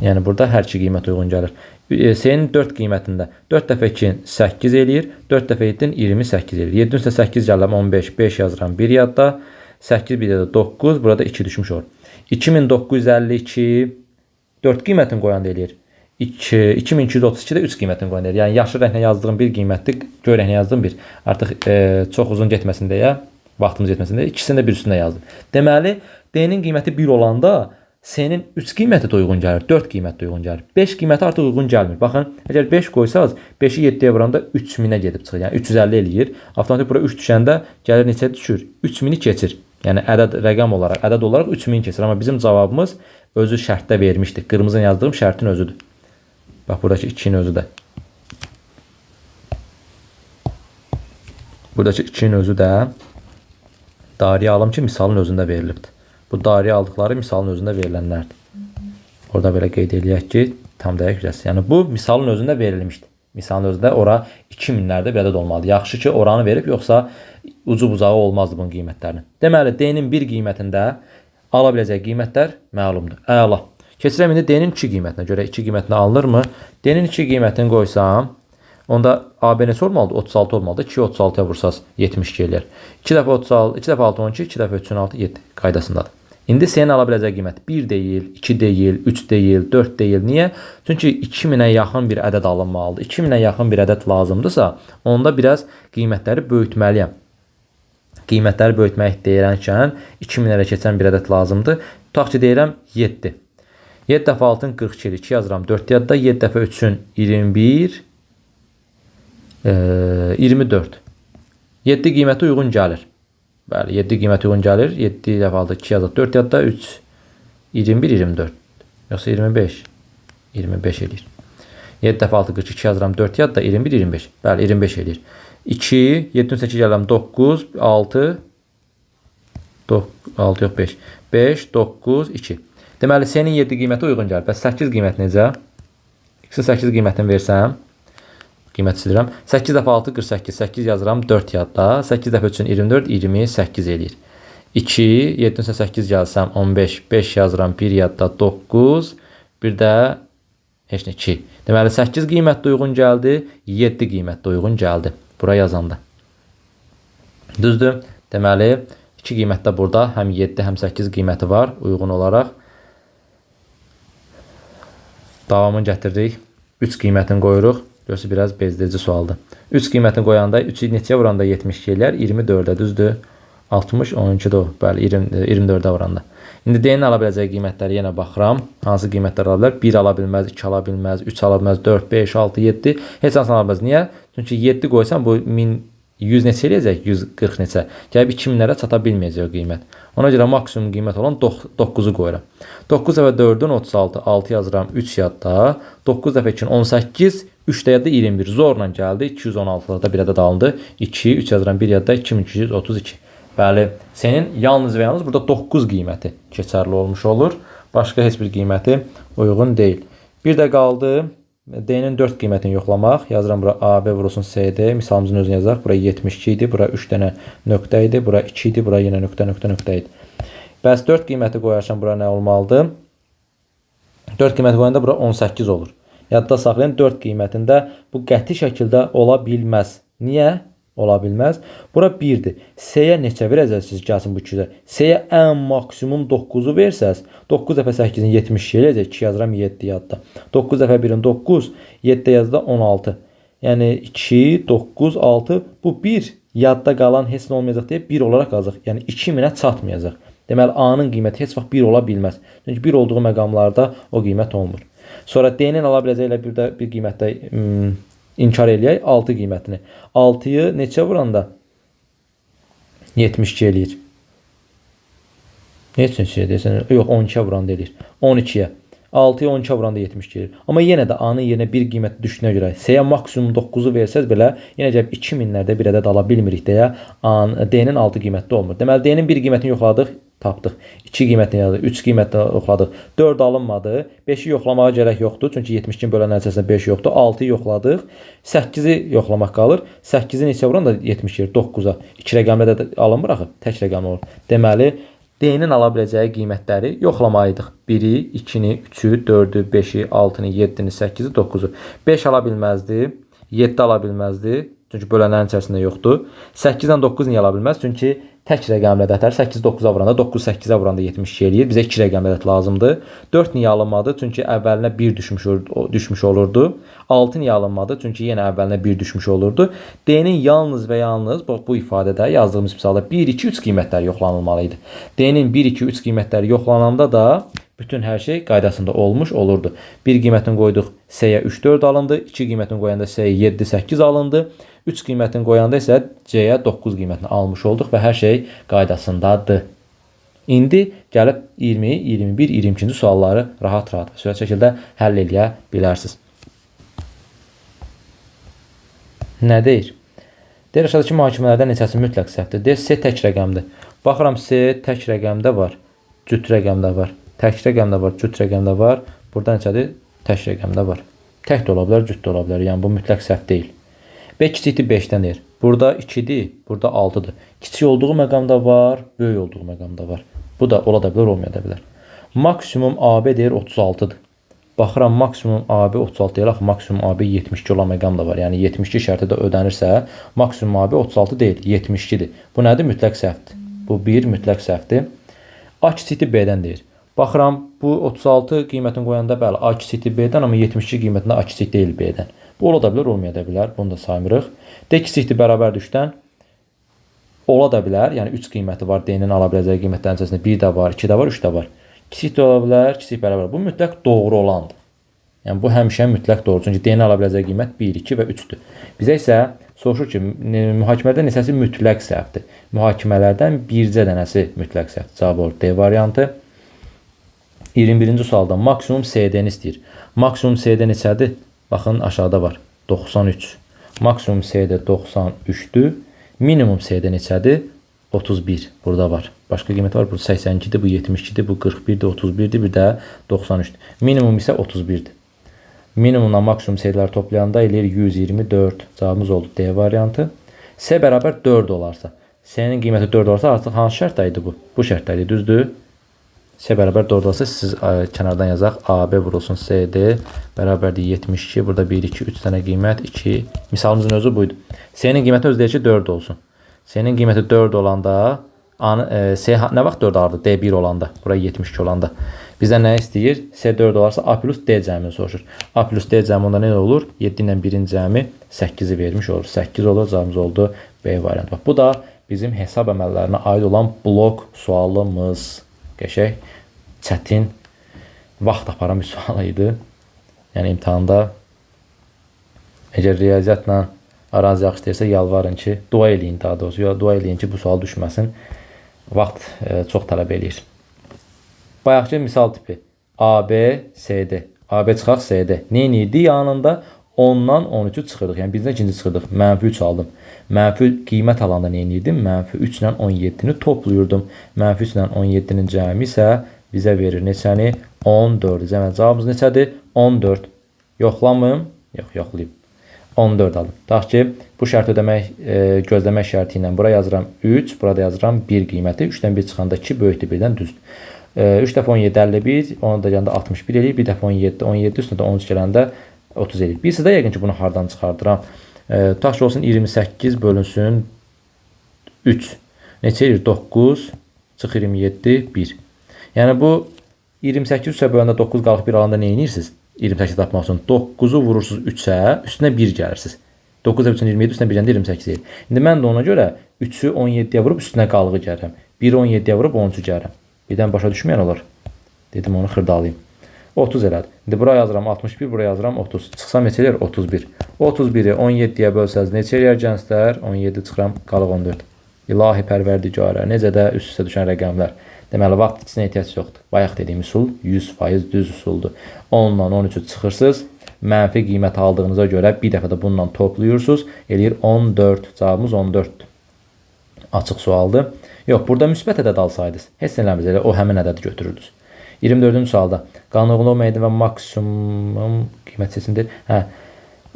Yəni burada hər iki qiymət uyğun gəlir. C-nin 4 qiymətində 4 dəfə 2-nin 8 eləyir, 4 dəfə 7-nin 28 eləyir. 7-nin üstə 8 gəlirəm 15, 5 yazıram 1 yadda, 8 bir də 9, burada 2 düşmüş olur. 2952 4 qiymətini qoyanda eləyir. 2232 də 3 qiymətini qoyanda eləyir. Yəni yaşıl rənglə yazdığım bir qiymətdir, göy rənglə yazdığım bir. Artıq çox uzun getməsin deyə, vaxtımız getməsin deyə ikisini də bir üstünə yazdım. Deməli, D-nin qiyməti 1 olanda C-nin 3 qiyməti də uyğun gəlir, 4 qiyməti də uyğun gəlir. 5 qiyməti artıq uyğun gəlmir. Baxın, əgər 5 qoysaz, 5-i 7-yə vuranda 3000-ə gedib çıxır. Yəni 350 eləyir. Avtomatik bura 3 düşəndə gəlir neçə düşür? 3000-i keçir. Yəni rəqəm olaraq, ədəd olaraq 3000 keçir. Amma bizim cavabımız özü şərtdə vermişdi. Qırmızı yazdığım şərtin özüdür. Bax, buradakı 2-nin özü də. Buradakı 2-nin özü də dariyə alım ki, misalın özündə verilibdir. Bu dariyə aldıqları misalın özündə verilənlərdir. Orada belə qeyd eləyək ki, tam dəqiq biləsiniz. Yəni bu misalın özündə verilmişdir. Misalın özündə ora 2000-lərdə bir ədəd olmalıdır. Yaxşı ki, oranı verib, yoxsa ucu bucağı olmazdı bunun qiymətlərinin. Deməli, D-nin 1 qiymətində ala biləcək qiymətlər məlumdur. Əla. Keçirəm indi D-nin 2 qiymətinə görə 2 qiymətinə alınırmı? D-nin 2 qiymətini qoysam, onda AB neçə olmalıdır? 36 olmalıdır. 2-yi 36-ya vursaz 72 eləyər. 2 dəfə 36, 2 dəfə 6 12, 2 dəfə 3 6 7 qaydasındadır. İndi C-nin ala biləcəyi qiymət 1 deyil, 2 deyil, 3 deyil, 4 deyil. Niyə? Çünki 2000-ə yaxın bir ədəd alınmalıdır. 2000-ə yaxın bir ədəd lazımdırsa, onda biraz qiymətləri böyütməliyəm. Qiymətləri böyütmək deyirənkən 2000-lərə keçən bir ədəd lazımdır. Tutaq ki, deyirəm 7. 7 dəfə 6-ın 42, 2 yazıram 4 yadda, 7 dəfə 3-ün 21, 24. 7 qiyməti uyğun gəlir. Bəli, 7 qiyməti uyğun gəlir. 7 dəfə 6, 2 yazıq 4 yadda, 3, 21, 24. Yoxsa 25. 25 eləyir. 7 dəfə 6, 42 yazıram 4 yadda, 21, 25. Bəli, 25 eləyir. 2, 7-dən 8 gəlirəm 9, 6, 6 yox 5. 5, 9, 2. Deməli, C-nin 7 qiyməti uyğun gəlir. Bəs 8 qiymət necə? X-in 8 qiymətini versəm, qiymət silirəm. 8 dəfə 6, 48. 8 yazıram 4 yadda. 8 dəfə 3-ün 24, 28 eləyir. 2, 7-dən 8 gəlsəm 15, 5 yazıram 1 yadda 9. Bir də heç nə 2. Deməli, 8 qiymətdə uyğun gəldi, 7 qiymətdə uyğun gəldi. Bura yazanda. Düzdür? Deməli, 2 qiymətdə burada həm 7, həm 8 qiyməti var uyğun olaraq. Davamını gətirdik. 3 qiymətini qoyuruq. Görürsünüz biraz bezdirici sualdır. 3 qiymətini qoyanda 3-ü neçəyə vuranda 72 eləyər? 24-ə düzdür? 60, 12 də o. Bəli, 24-ə vuranda. İndi D-nin ala biləcəyi qiymətləri yenə baxıram. Hansı qiymətlər ala bilər? 1 ala bilməz, 2 ala bilməz, 3 ala bilməz, 4, 5, 6, 7. Heç hansını ala bilməz. Niyə? Çünki 7 qoysan bu 1100 neçə eləyəcək? 140 neçə. Gəlib 2000-lərə çata bilməyəcək o qiymət. Ona görə maksimum qiymət olan 9-u qoyuram. 9 dəfə 4-ün 36, 6 yazıram, 3 yadda. 9 dəfə 2-nin 18, 3 də yadda 21. Zorla gəldi. 216-da bir ədəd alındı. 2, 3 yazıram, 1 yadda 2232. Bəli, senin yalnız və yalnız burada 9 qiyməti keçərli olmuş olur. Başqa heç bir qiyməti uyğun deyil. Bir də qaldı D-nin 4 qiymətini yoxlamaq. Yazıram bura AB vurulsun CD. Misalımızın özünü yazaq. Bura 72 idi. Bura 3 dənə nöqtə idi. Bura 2 idi. Bura yenə nöqtə idi. Bəs 4 qiyməti qoyarsan bura nə olmalıdır? 4 qiyməti qoyanda bura 18 olur. Yadda saxlayın, 4 qiymətində bu qəti şəkildə ola bilməz. Niyə? Ola bilməz. Bura 1-dir. S-yə neçə verəcəksiniz? Gəlsin bu 2-də. S-yə ən maksimum 9-u versəz, 9 dəfə 8-in 72 eləyəcək. 2 yazıram 7 yadda. 9 dəfə 1-in 9, 7 yazda 16. Yəni 2, 9, 6. Bu 1 yadda qalan heç nə olmayacaq deyə 1 olaraq qalacaq. Yəni 2000-ə çatmayacaq. Deməli, A-nın qiyməti heç vaxt 1 ola bilməz. Çünki 1 olduğu məqamlarda o qiymət olmur. Sonra D-nin ala biləcəyi ilə bir qiymətdə İnkar eləyək 6 qiymətini. 6-yı neçə vuranda 72 eləyir. Neçə deyirsən? Yox, 12-yə vuranda eləyir. 12-yə. 6-ya 12-yə vuranda 72 eləyir. Amma yenə də A-nın yerinə bir qiyməti düşdüyünə görə S-yə maksimum 9-u versəz belə yenə gəlib 2000-lərdə bir ədəd ala bilmirik deyə D-nin 6 qiymətli olmur. Deməli, D-nin bir qiymətini yoxladıq, tapdıq. 2 qiymətini yazdıq, 3 qiymətini yoxladıq. 4 alınmadı. 5-i yoxlamağa gərək yoxdur. Çünki 72-nin bölən nəticəsində 5 yoxdur. 6-yı yoxladıq. 8-i yoxlamaq qalır. 8-i neçə vuran da 72, 9-a. 2 rəqəmlə də alınmır axı. Tək rəqəmlə olur. Deməli, D-nin ala biləcəyi qiymətləri yoxlamalıydıq. 1-i, 2-ni, 3-ü, 4-ü, 5-i, 6-nı, 7-ni, 8-i, 9-u. 5 ala bilməzdi. 7 ala bilməzdi. Çünki bölənlərin içərisində yoxdur. 8-dən 9 niyə ala bilməz? Çünki tək rəqəmli ədədlər 8 9-a vuranda, 9 8-ə vuranda 72 eləyir. Bizə 2 rəqəmli ədəd lazımdır. 4 niyə alınmadı? Çünki əvvəlinə 1 düşmüş olurdu. 6 niyə alınmadı? Çünki yenə əvvəlinə 1 düşmüş olurdu. D-nin yalnız və yalnız bu ifadədə yazdığımız misalda 1 2 3 qiymətləri yoxlanılmalı idi. D-nin 1 2 3 qiymətləri yoxlananda da bütün hər şey qaydasında olmuş olurdu. 1 qiymətini qoyduq, S-yə 3 4 alındı. 2 qiymətini qoyanda S-yə 7 8 alındı. 3 qiymətini qoyanda isə C-yə 9 qiymətini almış olduq və hər şey qaydasındadır. İndi gəlib 20, 21, 22-ci sualları rahat-rahat və sürətli şəkildə həll eləyə bilərsiniz. Nə deyir? Deyir, aşağıdakı mühakimələrdən neçəsi mütləq səhvdir? Deyir, C tək rəqəmdir. Baxıram, C tək rəqəmdə var, cüt rəqəmdə var, tək rəqəmdə var, cüt rəqəmdə var. Burada neçədir? Tək rəqəmdə var. Tək də ola bilər, cüt də ola bilər. Yəni, bu mütləq səhv deyil. B kiçikdir 5-dən deyir. Burada 2-dir, burada 6-dır. Kiçik olduğu məqamda var, böyük olduğu məqamda var. Bu da ola da bilər, olmaya da bilər. Maksimum AB deyir 36-dır. Baxıram, maksimum AB 36 deyil, axı maksimum AB 72 olan məqam da var. Yəni 72 şərti də ödənirsə, maksimum AB 36 deyil, 72-dir. Bu nədir? Mütləq səhvdir. Bu 1 mütləq səhvdir. A kiçikdir B-dən deyir. Baxıram, bu 36 qiymətini qoyanda bəli, A kiçikdir B-dən, amma 72 qiymətində A kiçik deyil B-dən. Bu ola da bilər, olmaya da bilər. Bunu da saymırıq. D kiçikdir bərabər düşdən. Ola da bilər. Yəni 3 qiyməti var. D-nin ala biləcəyi qiymətlərin içərisində 1 də var, 2 də var, 3 də var. Kiçik də ola bilər, kiçik bərabər. Bu mütləq doğru olandır. Yəni bu həmişə mütləq doğru. Çünki D-nin ala biləcəyi qiymət 1, 2 və 3-dür. Bizə isə soruşur ki, mühakimələrdən neçəsi mütləq səhvdir? Mühakimələrdən bircə dənəsi mütləq səhvdir. Cavab olur D variantı. 21-ci sualda maksimum CD-ni istəyir. Maksimum CD neçədir? Baxın, aşağıda var. 93. Maksimum CD 93-dür. Minimum CD neçədir? 31. Burada var. Başqa qiymət var. Bu 82-dir, bu 72-dir, bu 41-dir, 31-dir, bir də 93-dür. Minimum isə 31-dir. Minimumla maksimum CD-ləri toplayanda eləyir 124. Cavabımız oldu D variantı. S bərabər 4 olarsa. S-nin qiyməti 4 olarsa artıq hansı şərtdə idi bu? Bu şərtdə idi, düzdür? S bərabər 4 olsa siz kənardan yazaq. AB vurulsun CD bərabərdir 72. Burada 1, 2, 3 dənə qiymət. 2. Misalımızın özü buydu. S-nin qiyməti özü deyir ki 4 olsun. S-nin qiyməti 4 olanda S nə vaxt 4 alırdı? D1 olanda, bura 72 olanda. Bizdən nə istəyir? S4 olarsa A plus D cəmini soruşur. A plus D cəmi onda nə olur? 7 ilə 1-in cəmi 8-i vermiş olur. 8 olur, cavabımız oldu B variantı. Bax, bu da bizim hesab əməllərinə aid olan blok sualımız. Qəşəng, çətin, vaxt aparan bir sual idi. Yəni imtahanda əgər riyaziyyatla aranız yaxşı deyirsə, yalvarın ki, dua eləyin daha doğrusu. Ya dua eləyin ki, bu sual düşməsin. Vaxt çox tələb eləyir. Bayaqki misal tipi AB, CD. AB çıxaq CD. Neyiniydi? Yanında 10-dan 13'ü çıxırdıq. Yəni bizdən ikinci çıxırdıq. Mənfi 3 aldım. Mənfi qiymət alanda neyiniydim? Mənfi 3 ilə 17-ni toplayırdım. Mənfi 3 ilə 17-nin cəmi isə bizə verir neçəni? 14. Cavabımız neçədir? 14. Yoxlamayım. Yox, yoxlayayım. 14 aldım. Tax ki, bu şərt ödəmək, gözləmək şərti ilə bura yazıram 3, burada yazıram 1 qiyməti. 3-dən 1 çıxanda 2 böyükdür 1-dən düzdür. 3 dəfə 17 51, onu da gəndə 61 eləyir. Bir dəfə 17, 17 üstündə 13 gələndə 30 eləyir. Bir sizdə yəqin ki, bunu hardan çıxardıram? Tax ki, olsun 28 bölünsün 3. Neçə eləyir? 9, çıx 27, 1. Yəni bu 28 3-ə böləndə 9 qalıq 1 alanda nə edirsiniz? 28 tapmaq üçün 9-u vurursunuz 3-ə, üstünə 1 gəlirsiniz. 9-a 3-ün 27, üstünə 1-dən 28 eləyir. İndi mən də ona görə 3-ü 17-yə vurub üstünə qalığı gəlirəm. 1-i 17-yə vurub 13-ü gəlirəm. Birdən başa düşməyən olur. Dedim onu xırdalayım. 30 elədi. İndi buraya yazıram 61, buraya yazıram 30. Çıxsam neçə eləyir? 31. 31-i 17-yə bölsəz neçə eləyər gənclər? 17 çıxıram, qalıq 14. İlahi pərverdigarə, necə də üst-üstə düşən rəqəmlər. Deməli, vaxt içinə ehtiyac yoxdur. Bayaq dediyim üsul 100% düz usuldur. 10-dan 13-ü çıxırsınız. Mənfi qiymət aldığınıza görə bir dəfə də bununla toplayırsınız. Eləyir 14. Cavabımız 14-dür. Açıq sualdır. Yox, burada müsbət ədəd alsaydınız, heç nə eləmir, elə o həmin ədədi götürürdünüz. 24-cü sualda qanunlu olmayan və maksimum qiymət seçimidir.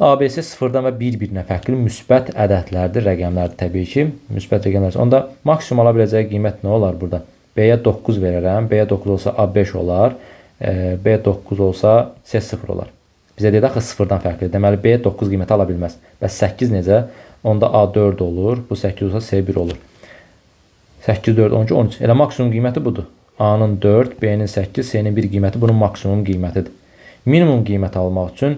ABC 0-dan və 1-1-nə fərqli müsbət ədədlərdir, rəqəmlərdir təbii ki. Müsbət rəqəmlərdir. Onda maksimum ala biləcəyi qiymət nə olar burada? B-yə 9 verərəm. B-yə 9 olsa A 5 olar. B 9 olsa C 0 olar. Bizə deyək axı 0-dan fərqlidir. Deməli B 9 qiyməti ala bilməz. Bəs 8 necə? Onda A 4 olur. Bu 8 olsa C 1 olur. 8, 4, 12, 13. Elə maksimum qiyməti budur. A-nın 4, B-nin 8, C-nin 1 qiyməti bunun maksimum qiymətidir. Minimum qiymət almaq üçün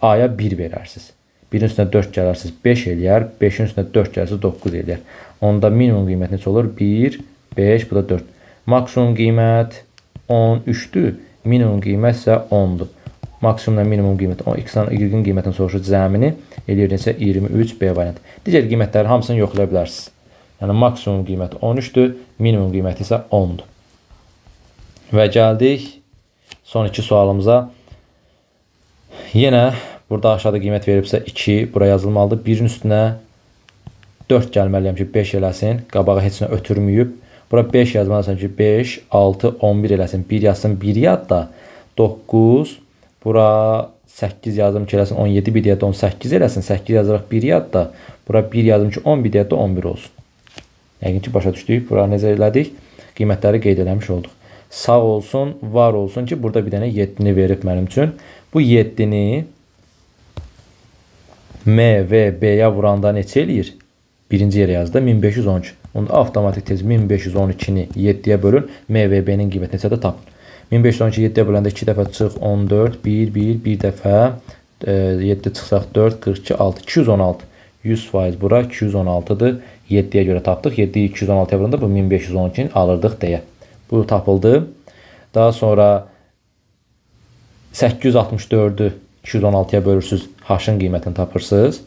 A-ya 1 verərsiniz. 1-in üstünə 4 gələrsiniz, 5 eləyər. 5-in üstünə 4 gələrsiniz, 9 eləyər. Onda minimum qiymət neçə olur? 1, 5, bu da 4. Maksimum qiymət 13-dür. Minimum qiymət isə 10-dur. Maksimumla minimum qiymət 10. X-in Y-in qiymətini soruşur cəmini. Eləyir neçə? 23 B variantı. Digər qiymətləri hamısını yoxlaya bilərsiniz. Yəni maksimum qiyməti 13-dür, minimum qiyməti isə 10-dur. Və gəldik son iki sualımıza. Yenə burada aşağıda qiymət verilibsə 2, buraya yazılmalıdır. 1-in üstünə 4 gəlməliyəm ki 5 eləsin. Qabağa heç nə ötürməyib. Bura 5 yazmalısın ki 5, 6, 11 eləsin. 1 yazsın 1 yadda. 9, bura 8 yazdım ki eləsin 17, 1 yadda 18 eləsin. 8 yazırıq 1 yadda. Bura 1 yazdım ki 11 yadda 11 olsun. Yəqin ki, başa düşdük. Bura necə elədik? Qiymətləri qeyd eləmiş olduq. Sağ olsun, var olsun ki, burada bir dənə 7-ni verib mənim üçün. Bu 7-ni M və B-yə vuranda neçə eləyir? Birinci yerə yazdı 1513. Onda avtomatik tez 1512-ni 7-yə bölün. M və B-nin qiyməti neçədə tapın. 1512 7-yə böləndə 2 dəfə çıx 14, 1, 1, 1 dəfə 7 çıxsaq 4, 42, 6, 216. 100% bura 216-dır. 7-yə görə tapdıq. 7-yi 216-ya vuranda bu 1512-ni alırdıq deyə. Bu tapıldı. Daha sonra 864-ü 216-ya bölürsünüz. H-ın qiymətini tapırsınız.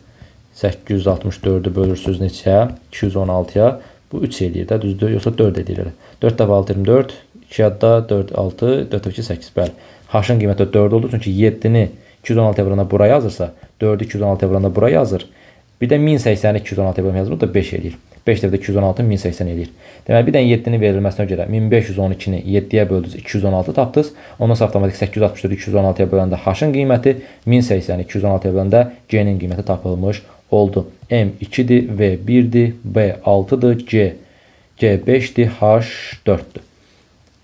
864-ü bölürsünüz neçəyə? 216-ya. Bu 3 eləyir də, düzdür? Yoxsa 4 eləyir. 4 dəfə 6, 24. 2 yadda 4, 6, 4 dəfə 2, 8. Bəli. H-ın qiyməti 4 oldu. Çünki 7-ni 216-ya vuranda bura yazırsa, 4-ü 216-ya vuranda bura yazır. Bir də 1080-i 216-ya bölüm yazılır, bu da 5 eləyir. 5 dəfə 216 1080 eləyir. Deməli, bir dənə 7-ni verilməsinə görə 1512-ni 7-yə böldünüz, 216 tapdınız. Ondan sonra avtomatik 864-ü 216-ya böləndə H-ın qiyməti, 1080-i 216-ya böləndə C-nin qiyməti tapılmış oldu. M 2-dir, V 1-dir, B 6-dır, C 5-dir, H 4-dür.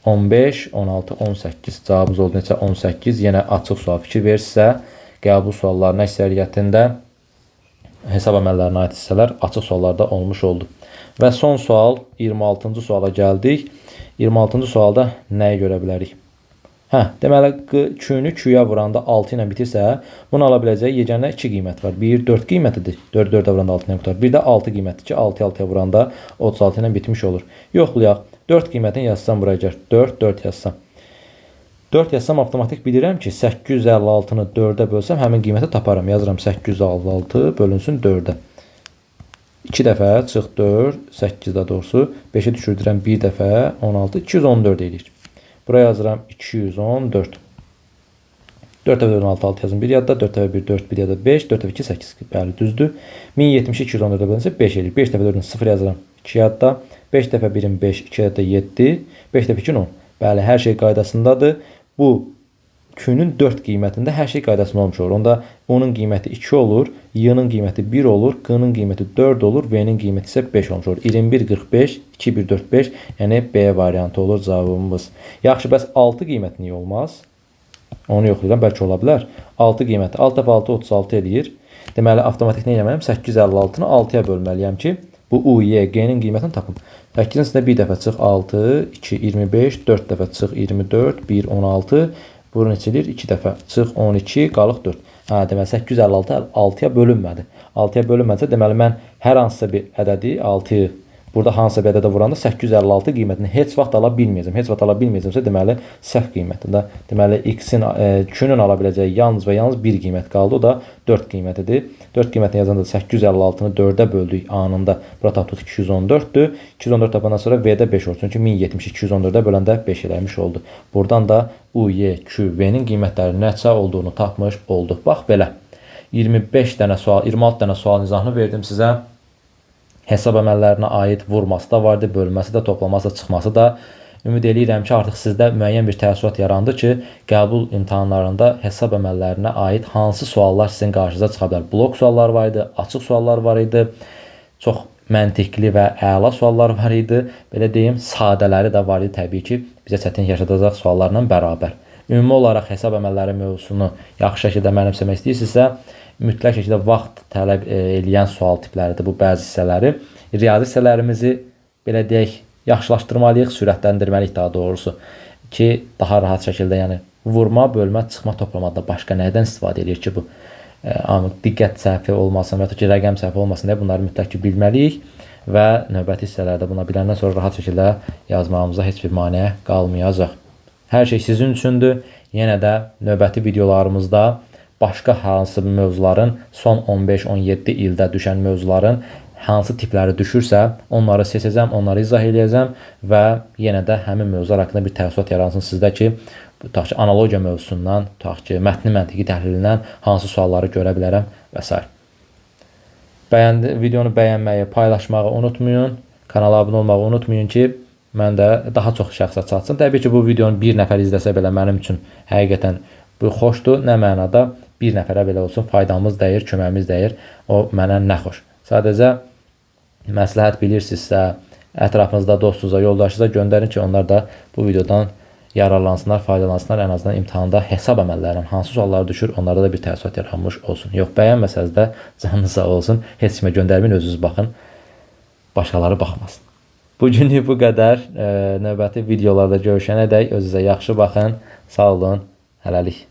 15, 16, 18. Cavabımız oldu neçə? 18. Yenə açıq sual fikir verirsə, qəbul suallarının əksəriyyətində hesab əməllərinə aid hissələr açıq suallarda olmuş oldu. Və son sual 26-cı suala gəldik. 26-cı sualda nəyi görə bilərik? Deməli, Q-nü Q-ya vuranda 6 ilə bitirsə, bunu ala biləcək yeganə 2 qiymət var. 1, 4 qiymətidir. 4, 4-ə vuranda 6 ilə qutar. Bir də 6 qiymətidir ki, 6, 6-ya vuranda 36 ilə bitmiş olur. Yoxlayaq. 4 qiymətini yazsam buraya gəl. 4, 4 yazsam. 4 yazsam avtomatik bilirəm ki, 856-nı 4-ə bölsəm həmin qiyməti taparam. Yazıram 856 bölünsün 4-ə. 2 dəfə çıx 4, 8-də doğrusu. 5-i düşürdürəm 1 dəfə 16, 214 eləyir. Buraya yazıram 214. 4 dəfə 4, 16, 6 yazın bir yadda. 4 dəfə 1, 4, 1 yadda 5. 4 dəfə 2, 8. Bəli, düzdür. 1070, 214-ə bölünsə 5 eləyir. 5 dəfə 4-ün 0 yazıram 2 yadda. 5 dəfə 1-in 5, 2 yadda 7. 5 dəfə 2-in 10. Bəli, hər şey qaydasındadır. Bu Q-nün 4 qiymətində hər şey qaydasında olmuş olur. Onda onun qiyməti 2 olur, Y-nın qiyməti 1 olur, Q-nın qiyməti 4 olur, V-nin qiyməti isə 5 olmuş olur. 21, 45, 2, 1, 4, 5, yəni B variantı olur cavabımız. Yaxşı, bəs 6 qiymət niyə olmaz? Onu yoxlayıram, bəlkə ola bilər. 6 qiyməti, 6 dəfə 6, 36 eləyir. Deməli, avtomatik nə eləməliyəm? 856-nı 6-ya bölməliyəm ki, bu U, Y, G-nin qiymətini tapım. 8-in içində 1 dəfə çıx 6, 2, 25, 4 dəfə çıx 24, 1, 16, Burun içilir 2 dəfə. Çıx 12, qalıq 4. Deməli 856 6-ya bölünmədi. 6-ya bölünməsə, deməli mən hər hansısa bir ədədi 6-yı burada hansısa bir ədədə vuranda 856 qiymətini heç vaxt ala bilməyəcəm. Heç vaxt ala bilməyəcəmsə, deməli səhv qiymətində. Deməli X-in Q-nün ala biləcəyi yalnız və yalnız bir qiymət qaldı. O da 4 qiymətidir. 4 qiymətini yazanda 856-nı 4-ə böldük anında. Bura tapdıq 214-dür. 214 tapandan sonra V-də 5 olur. Çünki 1070 214-ə böləndə 5 eləmiş oldu. Buradan da U, Y, Q, V-nin qiymətləri neçə olduğunu tapmış olduq. Bax belə. 25 dənə sual, 26 dənə sual izahını verdim sizə. Hesab əməllərinə aid vurması da vardı, bölməsi də, toplaması da, çıxması da. Ümid edirəm ki, artıq sizdə müəyyən bir təəssürat yarandı ki, qəbul imtahanlarında hesab əməllərinə aid hansı suallar sizin qarşınıza çıxa bilər. Blok suallar var idi, açıq suallar var idi, çox məntiqli və əla suallar var idi. Belə deyim, sadələri də var idi təbii ki, bizə çətin yaşadacaq suallarla bərabər. Ümumi olaraq hesab əməlləri mövzusunu yaxşı şəkildə mənimsəmək istəyirsinizsə, mütləq şəkildə vaxt tələb eləyən sual tipləridir bu bəzi hissələri. Riyazi hissələrimizi belə deyək, yaxşılaşdırmalıyıq, sürətləndirməliyik daha doğrusu ki, daha rahat şəkildə, yəni vurma, bölmə, çıxma, toplamada başqa nədən istifadə edir ki, bu diqqət səhvi olmasın və ya ki, rəqəm səhvi olmasın deyə bunları mütləq ki, bilməliyik və növbəti hissələrdə buna biləndən sonra rahat şəkildə yazmağımıza heç bir maneə qalmayacaq. Hər şey sizin üçündür. Yenə də növbəti videolarımızda başqa hansı mövzuların son 15-17 ildə düşən mövzuların hansı tipləri düşürsə, onları seçəcəm, onları izah edəcəm və yenə də həmin mövzular haqqında bir təəssürat yaransın sizdə ki, tutaq ki, analogiya mövzusundan, tutaq ki, mətni məntiqi təhlilindən hansı sualları görə bilərəm və s. Videonu bəyənməyi, paylaşmağı unutmayın, kanala abunə olmağı unutmayın ki, mən də daha çox şəxsə çatsın. Təbii ki, bu videonu bir nəfər izləsə belə mənim üçün həqiqətən bu xoşdur. Nə mənada bir nəfərə belə olsun faydamız dəyir, köməyimiz dəyir. O mənə nə xoş. Sadəcə məsləhət bilirsinizsə, ətrafınızda dostunuza, yoldaşınıza göndərin ki, onlar da bu videodan yararlansınlar, faydalansınlar. Ən azından imtahanda hesab əməllərinin hansı suallar düşür, onlarda da bir təəssürat yaranmış olsun. Yox, bəyənməsəz də canınız sağ olsun. Heç kimə göndərməyin, özünüz baxın. Başqaları baxmasın. Bugünlük bu qədər. Növbəti videolarda görüşənədək özünüzə yaxşı baxın. Sağ olun. Hələlik.